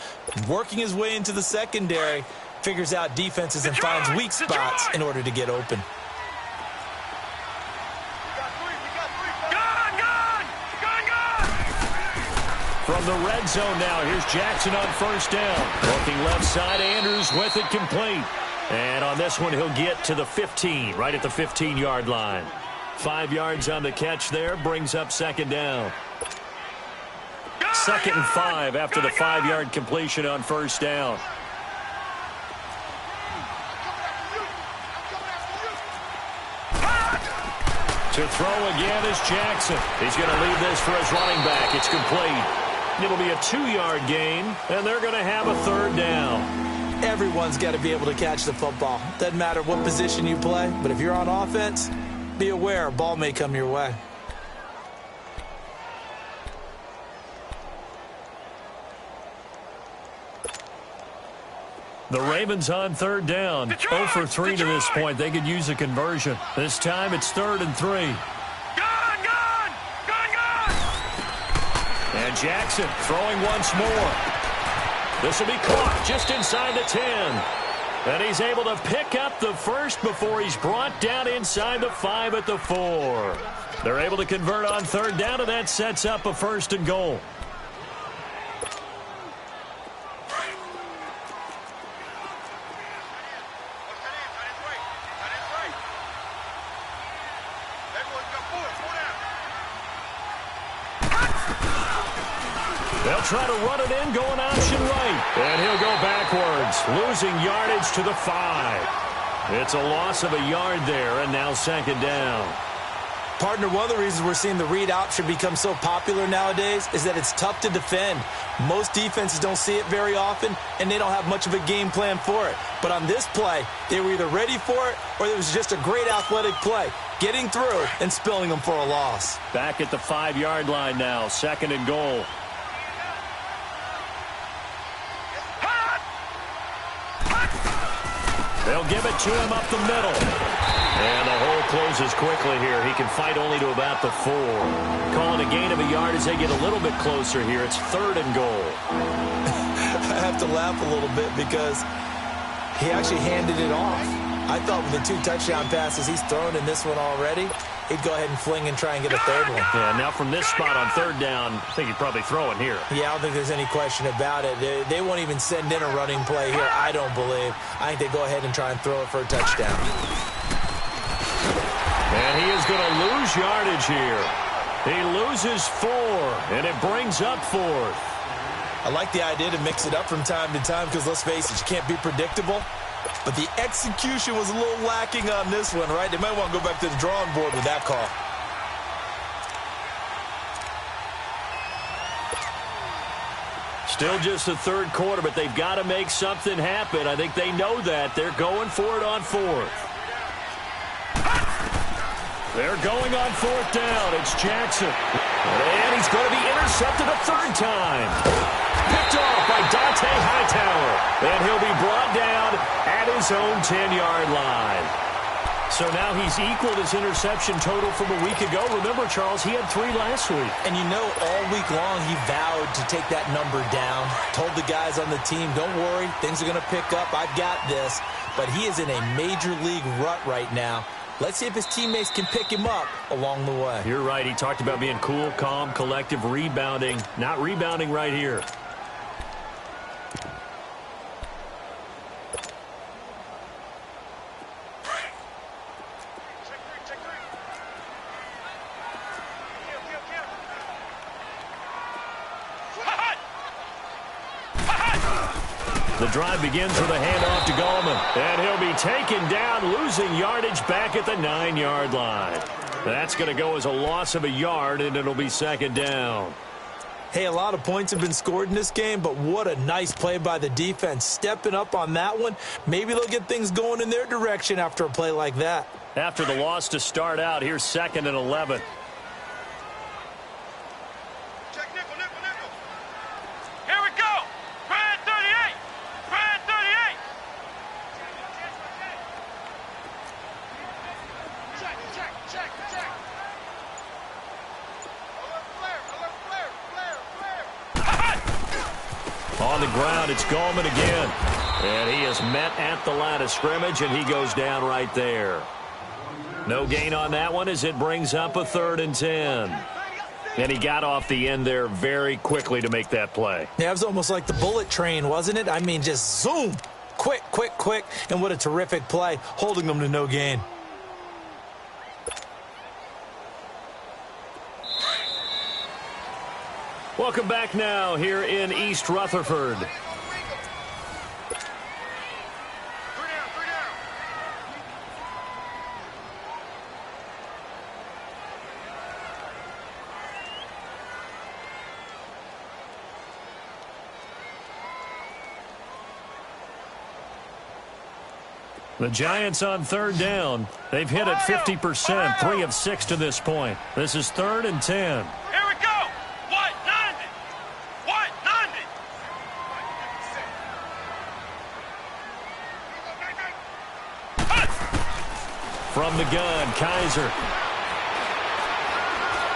Speaker 4: Working his way into the secondary, figures out defenses and finds weak spots in order to get open.
Speaker 3: From the red zone now, here's Jackson on 1st down. Looking left side, Andrews with it complete. And on this one, he'll get to the 15, right at the 15-yard line. 5 yards on the catch there, brings up 2nd down. 2nd and 5 after the 5-yard completion on 1st down. To throw again is Jackson. He's going to leave this for his running back. It's complete. It'll be a 2-yard gain, and they're going to have a third down.
Speaker 4: Everyone's got to be able to catch the football. Doesn't matter what position you play, but if you're on offense, be aware a ball may come your way.
Speaker 3: The Ravens on third down. 0 for 3 to this point. They could use a conversion. This time it's 3rd and 3.
Speaker 5: Gun!
Speaker 3: And Jackson throwing once more. This will be caught just inside the 10. And he's able to pick up the first before he's brought down inside the 5 at the 4. They're able to convert on third down, and that sets up a 1st and goal. They'll try to run it in, going option right. And he'll go backwards, losing yardage to the 5. It's a loss of a yard there, and now 2nd down.
Speaker 4: Partner, one of the reasons we're seeing the read option become so popular nowadays is that it's tough to defend. Most defenses don't see it very often, and they don't have much of a game plan for it. But on this play, they were either ready for it or it was just a great athletic play, getting through and spilling them for a loss.
Speaker 3: Back at the 5-yard line now, 2nd and goal. They'll give it to him up the middle. And the hole closes quickly here. He can fight only to about the 4. Calling a gain of a yard as they get a little bit closer here. It's 3rd and goal.
Speaker 4: I have to laugh a little bit because he actually handed it off. I thought with the 2 touchdown passes he's thrown in this one already, he'd go ahead and fling and try and get a 3rd one.
Speaker 3: Yeah, now from this spot on 3rd down, I think he'd probably throw it here.
Speaker 4: Yeah, I don't think there's any question about it. They won't even send in a running play here, I don't believe. I think they go ahead and try and throw it for a touchdown.
Speaker 3: And he is going to lose yardage here. He loses 4, and it brings up 4th.
Speaker 4: I like the idea to mix it up from time to time because, let's face it, you can't be predictable. But the execution was a little lacking on this one, right? They might want to go back to the drawing board with that call.
Speaker 3: Still just the 3rd quarter, but they've got to make something happen. I think they know that. They're going for it on 4th. They're going on 4th down. It's Jackson. And he's going to be intercepted a 3rd time. Picked off by Dante Hightower. And he'll be brought down at his own 10-yard line. So now he's equaled his interception total from a week ago. Remember, Charles, he had 3 last week.
Speaker 4: And you know, all week long he vowed to take that number down. Told the guys on the team, don't worry, things are going to pick up. I've got this. But he is in a major league rut right now. Let's see if his teammates can pick him up along the way.
Speaker 3: You're right. He talked about being cool, calm, collective, rebounding. Not rebounding right here. The drive begins with a handoff to Gallman. And he'll be taken down, losing yardage back at the 9-yard line. That's going to go as a loss of a yard, and it'll be 2nd down.
Speaker 4: Hey, a lot of points have been scored in this game, but what a nice play by the defense. Stepping up on that one, maybe they'll get things going in their direction after a play like that.
Speaker 3: After the loss to start out, here's 2nd and 11. On the ground, it's Gallman again. And he is met at the line of scrimmage, and he goes down right there. No gain on that one as it brings up a 3rd and 10. And he got off the end there very quickly to make that play.
Speaker 4: Yeah, it was almost like the bullet train, wasn't it? I mean, just zoom. Quick, quick, quick. And what a terrific play, holding them to no gain.
Speaker 3: Welcome back now here in East Rutherford. The Giants on third down. They've hit it 50%, 3 of 6 to this point. This is 3rd and 10.
Speaker 5: Here we go. What? 90. What? 90.
Speaker 3: From the gun, Kaiser.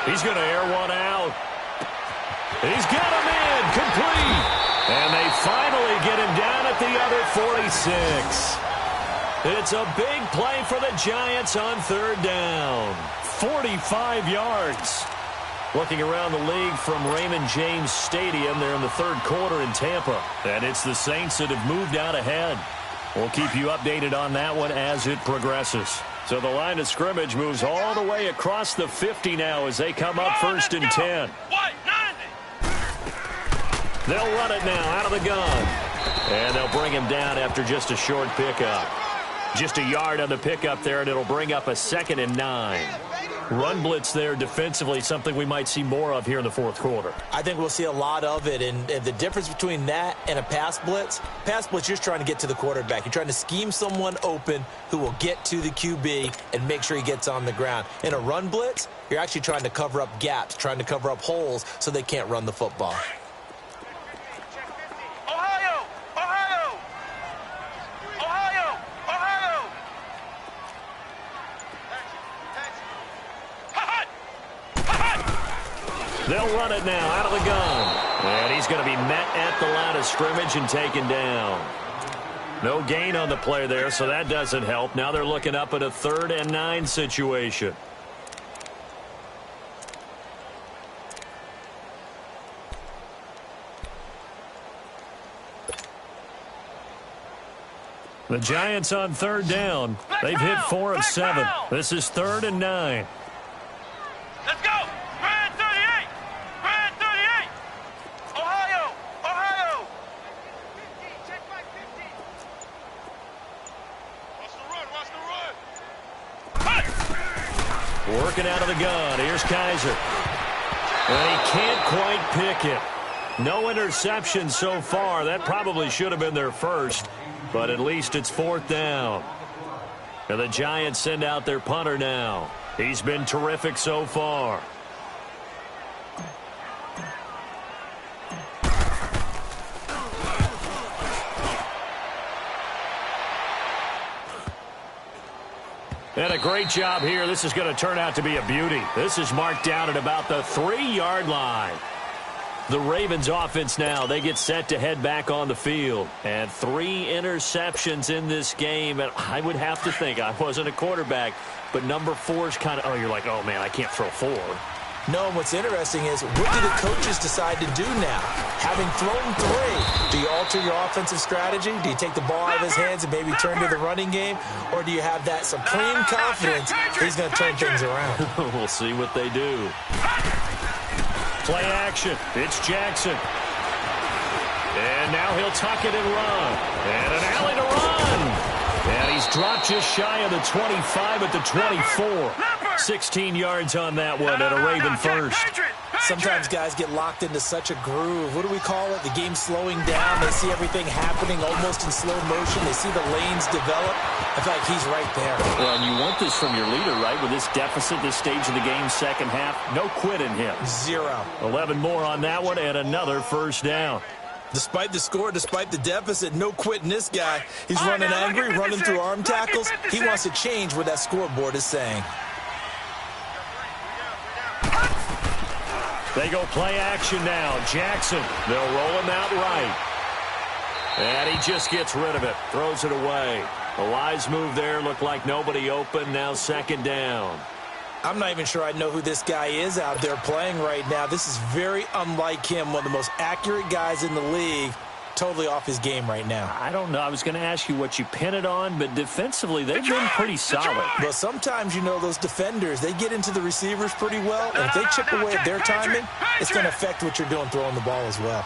Speaker 3: He's going to air one out. He's got him in, complete. And they finally get him down at the other 46. It's a big play for the Giants on third down. 45 yards. Looking around the league from Raymond James Stadium, they're in the third quarter in Tampa. And it's the Saints that have moved out ahead. We'll keep you updated on that one as it progresses. So the line of scrimmage moves all the way across the 50 now as they come up 1st and 10.
Speaker 5: What? 90.
Speaker 3: They'll run it now out of the gun. And they'll bring him down after just a short pickup. Just a yard on the pickup there, and it'll bring up a 2nd and 9. Run blitz there defensively, something we might see more of here in the fourth quarter.
Speaker 4: I think we'll see a lot of it, and the difference between that and a pass blitz, you're just trying to get to the quarterback. You're trying to scheme someone open who will get to the QB and make sure he gets on the ground. In a run blitz, you're actually trying to cover up gaps, trying to cover up holes so they can't run the football.
Speaker 3: They'll run it now out of the gun. And he's going to be met at the line of scrimmage and taken down. No gain on the play there, so that doesn't help. Now they're looking up at a 3rd and 9 situation. The Giants on third down. They've hit 4 of 7. This is 3rd and 9.
Speaker 5: Let's go. Brand 38. Brand 38. Ohio. Ohio. 50. Check my 50. Watch the run.
Speaker 3: Working out of the gun. Here's Kaiser. And he can't quite pick it. No interception so far. That probably should have been their first. But at least it's 4th down. And the Giants send out their punter now. He's been terrific so far. And a great job here. This is going to turn out to be a beauty. This is marked down at about the 3-yard line. The Ravens offense now, they get set to head back on the field. And 3 interceptions in this game. And I would have to think, I wasn't a quarterback, but number 4 is kind of, you're like, oh, man, I can't throw 4.
Speaker 4: No, and what's interesting is, what do the coaches decide to do now? Having thrown 3, do you alter your offensive strategy? Do you take the ball out of his hands and maybe turn to the running game? Or do you have that supreme confidence he's going to turn things around?
Speaker 3: We'll see what they do. Play action. It's Jackson. And now he'll tuck it and run. And an alley to run. And he's dropped just shy of the 25 at the 24. 16 yards on that one and a Raven first.
Speaker 4: Sometimes guys get locked into such a groove. What do we call it? The game's slowing down. They see everything happening almost in slow motion. They see the lanes develop. I feel like he's right there.
Speaker 3: Well, and you want this from your leader, right? With this deficit, this stage of the game, second half, no quit in him.
Speaker 4: 0.
Speaker 3: 11 more on that one and another first down.
Speaker 4: Despite the score, despite the deficit, no quitting this guy. He's running angry, running through arm tackles. He wants to change what that scoreboard is saying.
Speaker 3: They go play action now. Jackson, they'll roll him out right. And he just gets rid of it, throws it away. A wise move there, looked like nobody open, now second down.
Speaker 4: I'm not even sure I know who this guy is out there playing right now. This is very unlike him, one of the most accurate guys in the league. Totally off his game right now.
Speaker 3: I don't know. I was going to ask you what you pin it on, but defensively, they've been pretty solid.
Speaker 4: Well, sometimes, you know, those defenders, they get into the receivers pretty well, and if they chip away at their timing, it's going to affect what you're doing throwing the ball as well.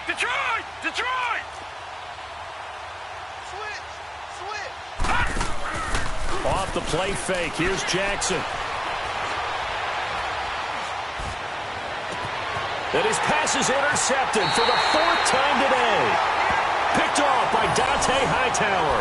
Speaker 5: Detroit! Detroit!
Speaker 3: Off the play fake. Here's Jackson. And his pass is intercepted for the 4th time today. Picked off by Dante Hightower.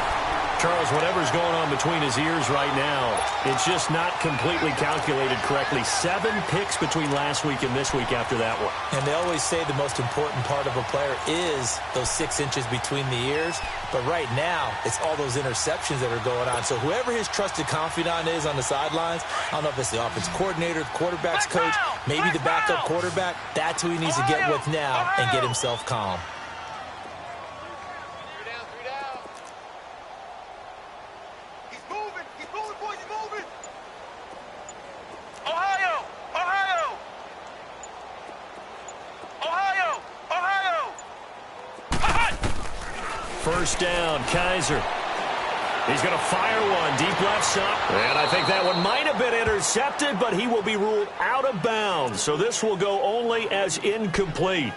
Speaker 3: Charles, whatever's going on between his ears right now, it's just not completely calculated correctly. 7 picks between last week and this week after that one.
Speaker 4: And they always say the most important part of a player is those 6 inches between the ears. But right now, it's all those interceptions that are going on. So whoever his trusted confidant is on the sidelines, I don't know if it's the offensive coordinator, the quarterback's coach, maybe the backup quarterback, that's who he needs to get with now and get himself calm.
Speaker 3: First down, Kaiser. He's going to fire one deep left side. And I think that one might have been intercepted, but he will be ruled out of bounds. So this will go only as incomplete.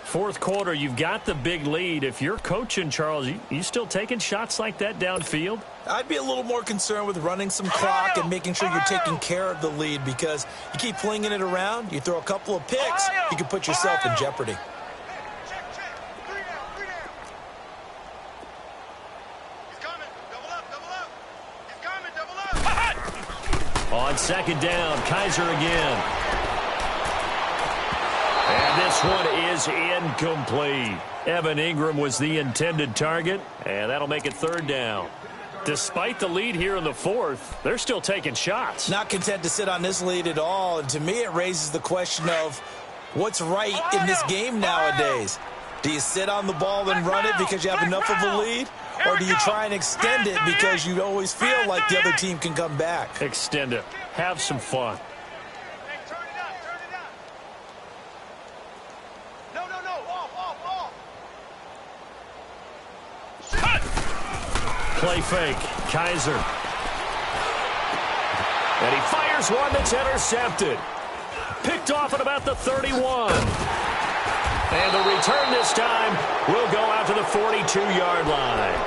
Speaker 3: Fourth quarter, you've got the big lead. If you're coaching, Charles, you still taking shots like that downfield?
Speaker 4: I'd be a little more concerned with running some clock and making sure you're taking care of the lead, because you keep flinging it around, you throw a couple of picks, you can put yourself in jeopardy.
Speaker 3: On second down, Kaiser again. And this one is incomplete. Evan Ingram was the intended target, and that'll make it third down. Despite the lead here in the fourth, they're still taking shots.
Speaker 4: Not content to sit on this lead at all, and to me it raises the question of what's right in this game nowadays. Do you sit on the ball and run it because you have enough of a lead? Or do you try and extend it because you always feel like the other team can come back?
Speaker 3: Extend it. Have some fun.
Speaker 5: Hey, turn it up, turn it up. No, off.
Speaker 3: Play fake. Kaiser. And he fires one that's intercepted. Picked off at about the 31. And the return this time will go out to the 42-yard line.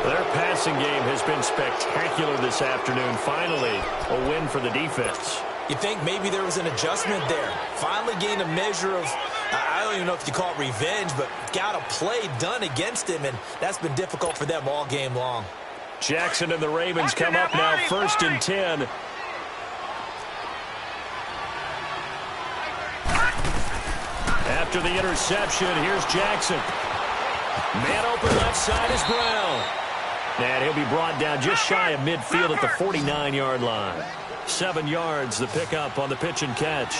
Speaker 3: Their passing game has been spectacular this afternoon. Finally, a win for the defense.
Speaker 4: You think maybe there was an adjustment there. Finally gained a measure of, I don't even know if you call it revenge, but got a play done against him, and that's been difficult for them all game long.
Speaker 3: Jackson and the Ravens come up now, 1st and 10. After the interception, here's Jackson. Man open left side is Brown. And he'll be brought down just shy of midfield at the 49-yard line. 7 yards, the pickup on the pitch and catch.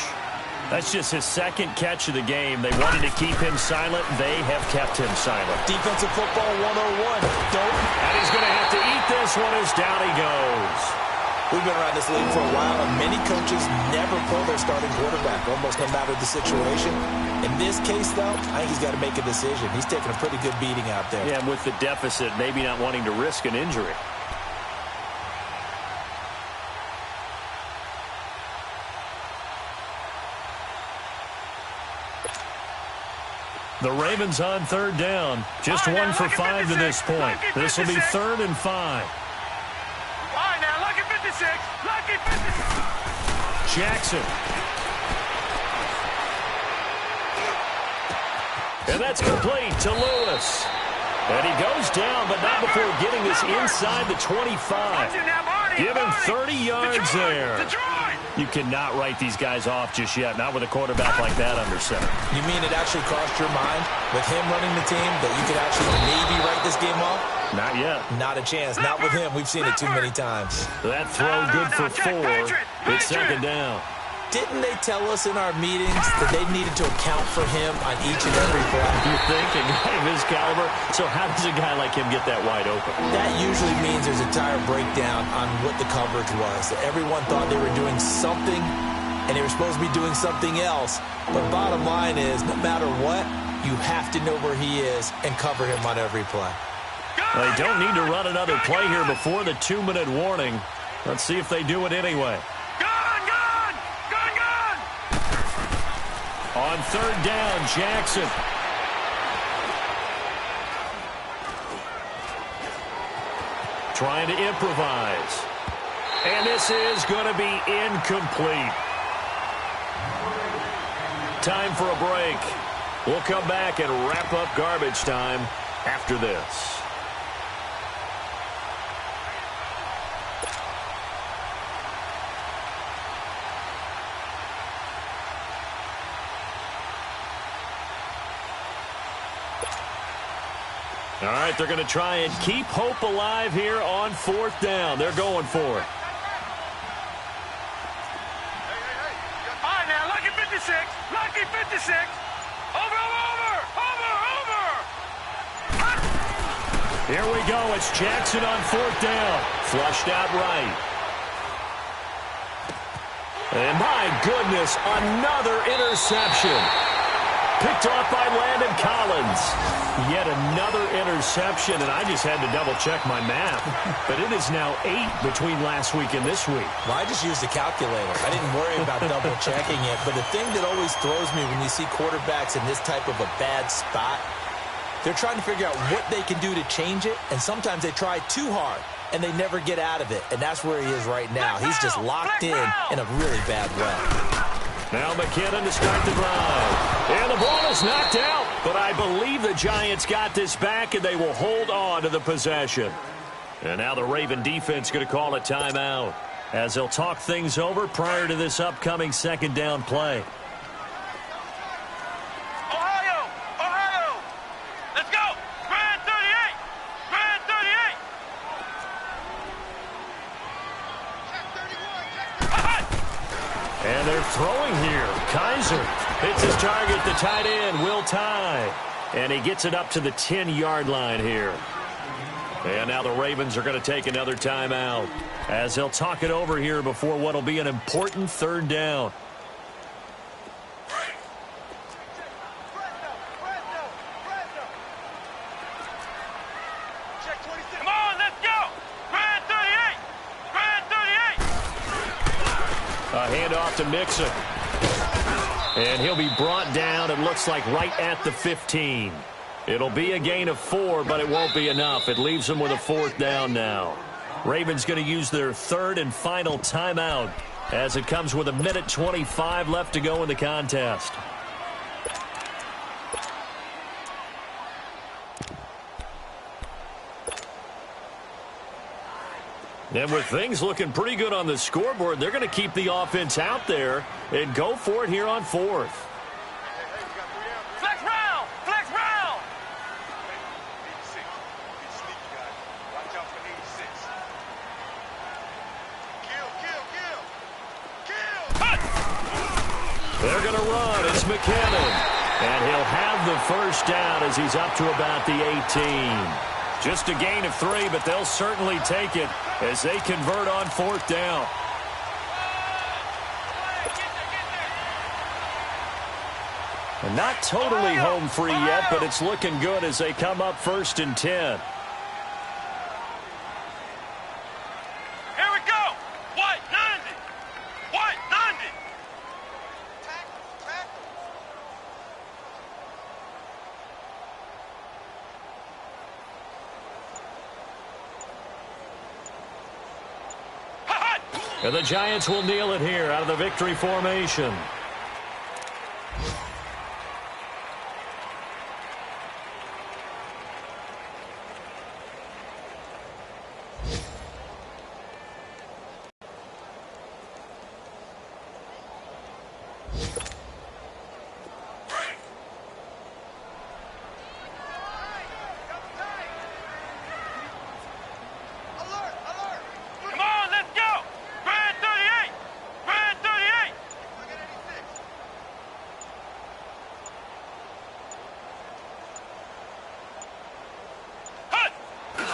Speaker 3: That's just his 2nd catch of the game. They wanted to keep him silent. They have kept him silent.
Speaker 4: Defensive football 101.
Speaker 3: And he's going to have to eat this one as down he goes.
Speaker 4: We've been around this league for a while, and many coaches never pull their starting quarterback, almost no matter the situation. In this case, though, I think he's got to make a decision. He's taking a pretty good beating out there.
Speaker 3: Yeah, and with the deficit, maybe not wanting to risk an injury. The Ravens on 3rd down. Just 1 for 5 to this point. This will be 3rd and 5. Jackson. And that's complete to Lewis. And he goes down, but not before getting this inside the 25. Give him 30 yards there. You cannot write these guys off just yet, not with a quarterback like that under center.
Speaker 4: You mean it actually crossed your mind with him running the team that you could actually maybe write this game off?
Speaker 3: Not yet.
Speaker 4: Not a chance. Not with him. We've seen it too many times.
Speaker 3: That throw good for 4. It's 2nd down.
Speaker 4: Didn't they tell us in our meetings that they needed to account for him on each and every play?
Speaker 3: You think a guy of his caliber? So how does a guy like him get that wide open?
Speaker 4: That usually means there's a tire breakdown on what the coverage was. Everyone thought they were doing something, and they were supposed to be doing something else. But bottom line is, no matter what, you have to know where he is and cover him on every play.
Speaker 3: They don't need to run another play here before the 2-minute warning. Let's see if they do it anyway. On 3rd down, Jackson. Trying to improvise. And this is going to be incomplete. Time for a break. We'll come back and wrap up garbage time after this. All right, they're going to try and keep hope alive here on 4th down. They're going for it.
Speaker 5: All right, now, lucky 56. Lucky 56. Over.
Speaker 3: Here we go. It's Jackson on 4th down. Flushed out right. And my goodness, another interception. Picked off by Landon Collins. Yet another interception, and I just had to double-check my math. But it is now 8 between last week and this week.
Speaker 4: Well, I just used a calculator. I didn't worry about double-checking it. But the thing that always throws me when you see quarterbacks in this type of a bad spot, they're trying to figure out what they can do to change it, and sometimes they try too hard, and they never get out of it. And that's where he is right now. He's just locked in a really bad way.
Speaker 3: Now McKinnon to start the drive. And the ball is knocked out. But I believe the Giants got this back, and they will hold on to the possession. And now the Raven defense going to call a timeout as they'll talk things over prior to this upcoming 2nd down play.
Speaker 5: Ohio. Let's go. Grand 38. Grand 38.
Speaker 3: And they're throwing here. Kaiser hits his target, the tight end, Will Tye. And he gets it up to the 10-yard line here. And now the Ravens are going to take another timeout as they'll talk it over here before what will be an important 3rd down.
Speaker 5: Come on, let's go. Grand 38. Grand 38.
Speaker 3: A handoff to Mixon. And he'll be brought down, it looks like, right at the 15. It'll be a gain of 4, but it won't be enough. It leaves them with a 4th down now. Ravens going to use their 3rd and final timeout as it comes with 1:25 left to go in the contest. And with things looking pretty good on the scoreboard, they're going to keep the offense out there and go for it here on 4th.
Speaker 5: Flex round. Flex round.
Speaker 2: Watch out for 86. Kill.
Speaker 3: They're going to run. It's McKinnon. And he'll have the 1st down as he's up to about the 18. Just a gain of 3, but they'll certainly take it as they convert on 4th down. And not totally home free yet, but it's looking good as they come up 1st and 10.
Speaker 5: Here we go. White 90. White 90.
Speaker 3: And the Giants will kneel it here out of the victory formation.
Speaker 5: Come on, let's go. Grand 38. Grand 38.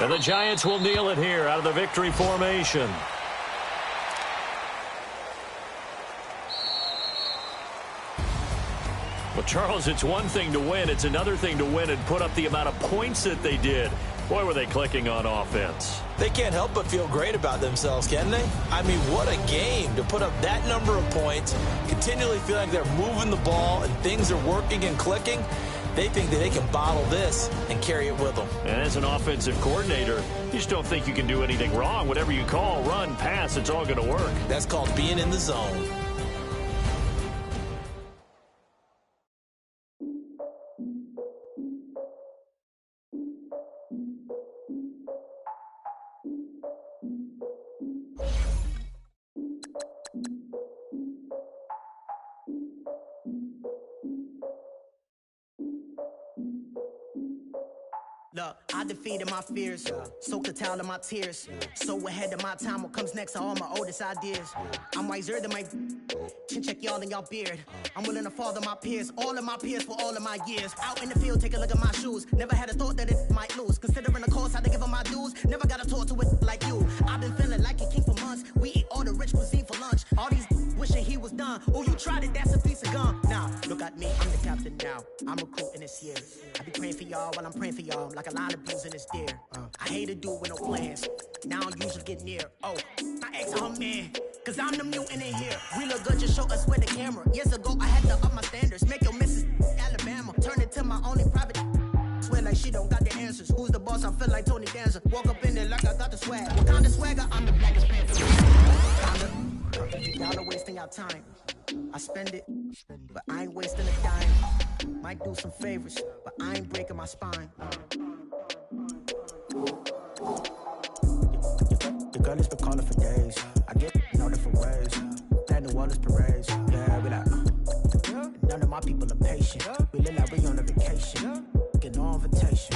Speaker 3: And the Giants will kneel it here out of the victory formation. Well, Charles, it's one thing to win. It's another thing to win and put up the amount of points that they did. Boy, were they clicking on offense.
Speaker 4: They can't help but feel great about themselves, can they? I mean, what a game to put up that number of points, continually feel like they're moving the ball and things are working and clicking. They think that they can bottle this and carry it with them.
Speaker 3: And as an offensive coordinator, you just don't think you can do anything wrong. Whatever you call, run, pass, it's all going to work.
Speaker 4: That's called being in the zone.
Speaker 1: Look, I defeated my fears, soaked the towel in my tears. So ahead of my time, what comes next are all my oldest ideas. I'm wiser than my chin check y'all in y'all beard. I'm willing to father my peers, all of my peers for all of my years. Out in the field, take a look at my shoes. Never had a thought that it might lose. Considering the cost, I had to give them my dues. Never got a talk to it like you. I've been feeling like a king for months. We eat all the rich cuisine for lunch. All these wishing he was done. Oh, you tried it, that's a piece of gum. Now, look at me, I'm the captain now. I'm recruiting this year. I be praying for y'all while I'm praying for y'all. Like a lot of abusing this deer. I hate to do it with no plans. Now I usually get near. Oh, I ask her man. Cause I'm the mutant in here. We look good, just show us where the camera. Years ago, I had to up my standards. Make your Mrs. Alabama. Turn it to my only private. Swear like she don't got the answers. Who's the boss? I feel like Tony Danza. Walk up in there like I got the swag. What kind of swagger? I'm the blackest panther. Y'all are wasting your time. I spend it, but I ain't wasting a dime. Might do some favors, but I ain't breaking my spine. Your girl has been calling for days. I get no different ways. That New Orleans parades. Yeah, we like, none of my people are patient. We live like we on a vacation. Get no invitation.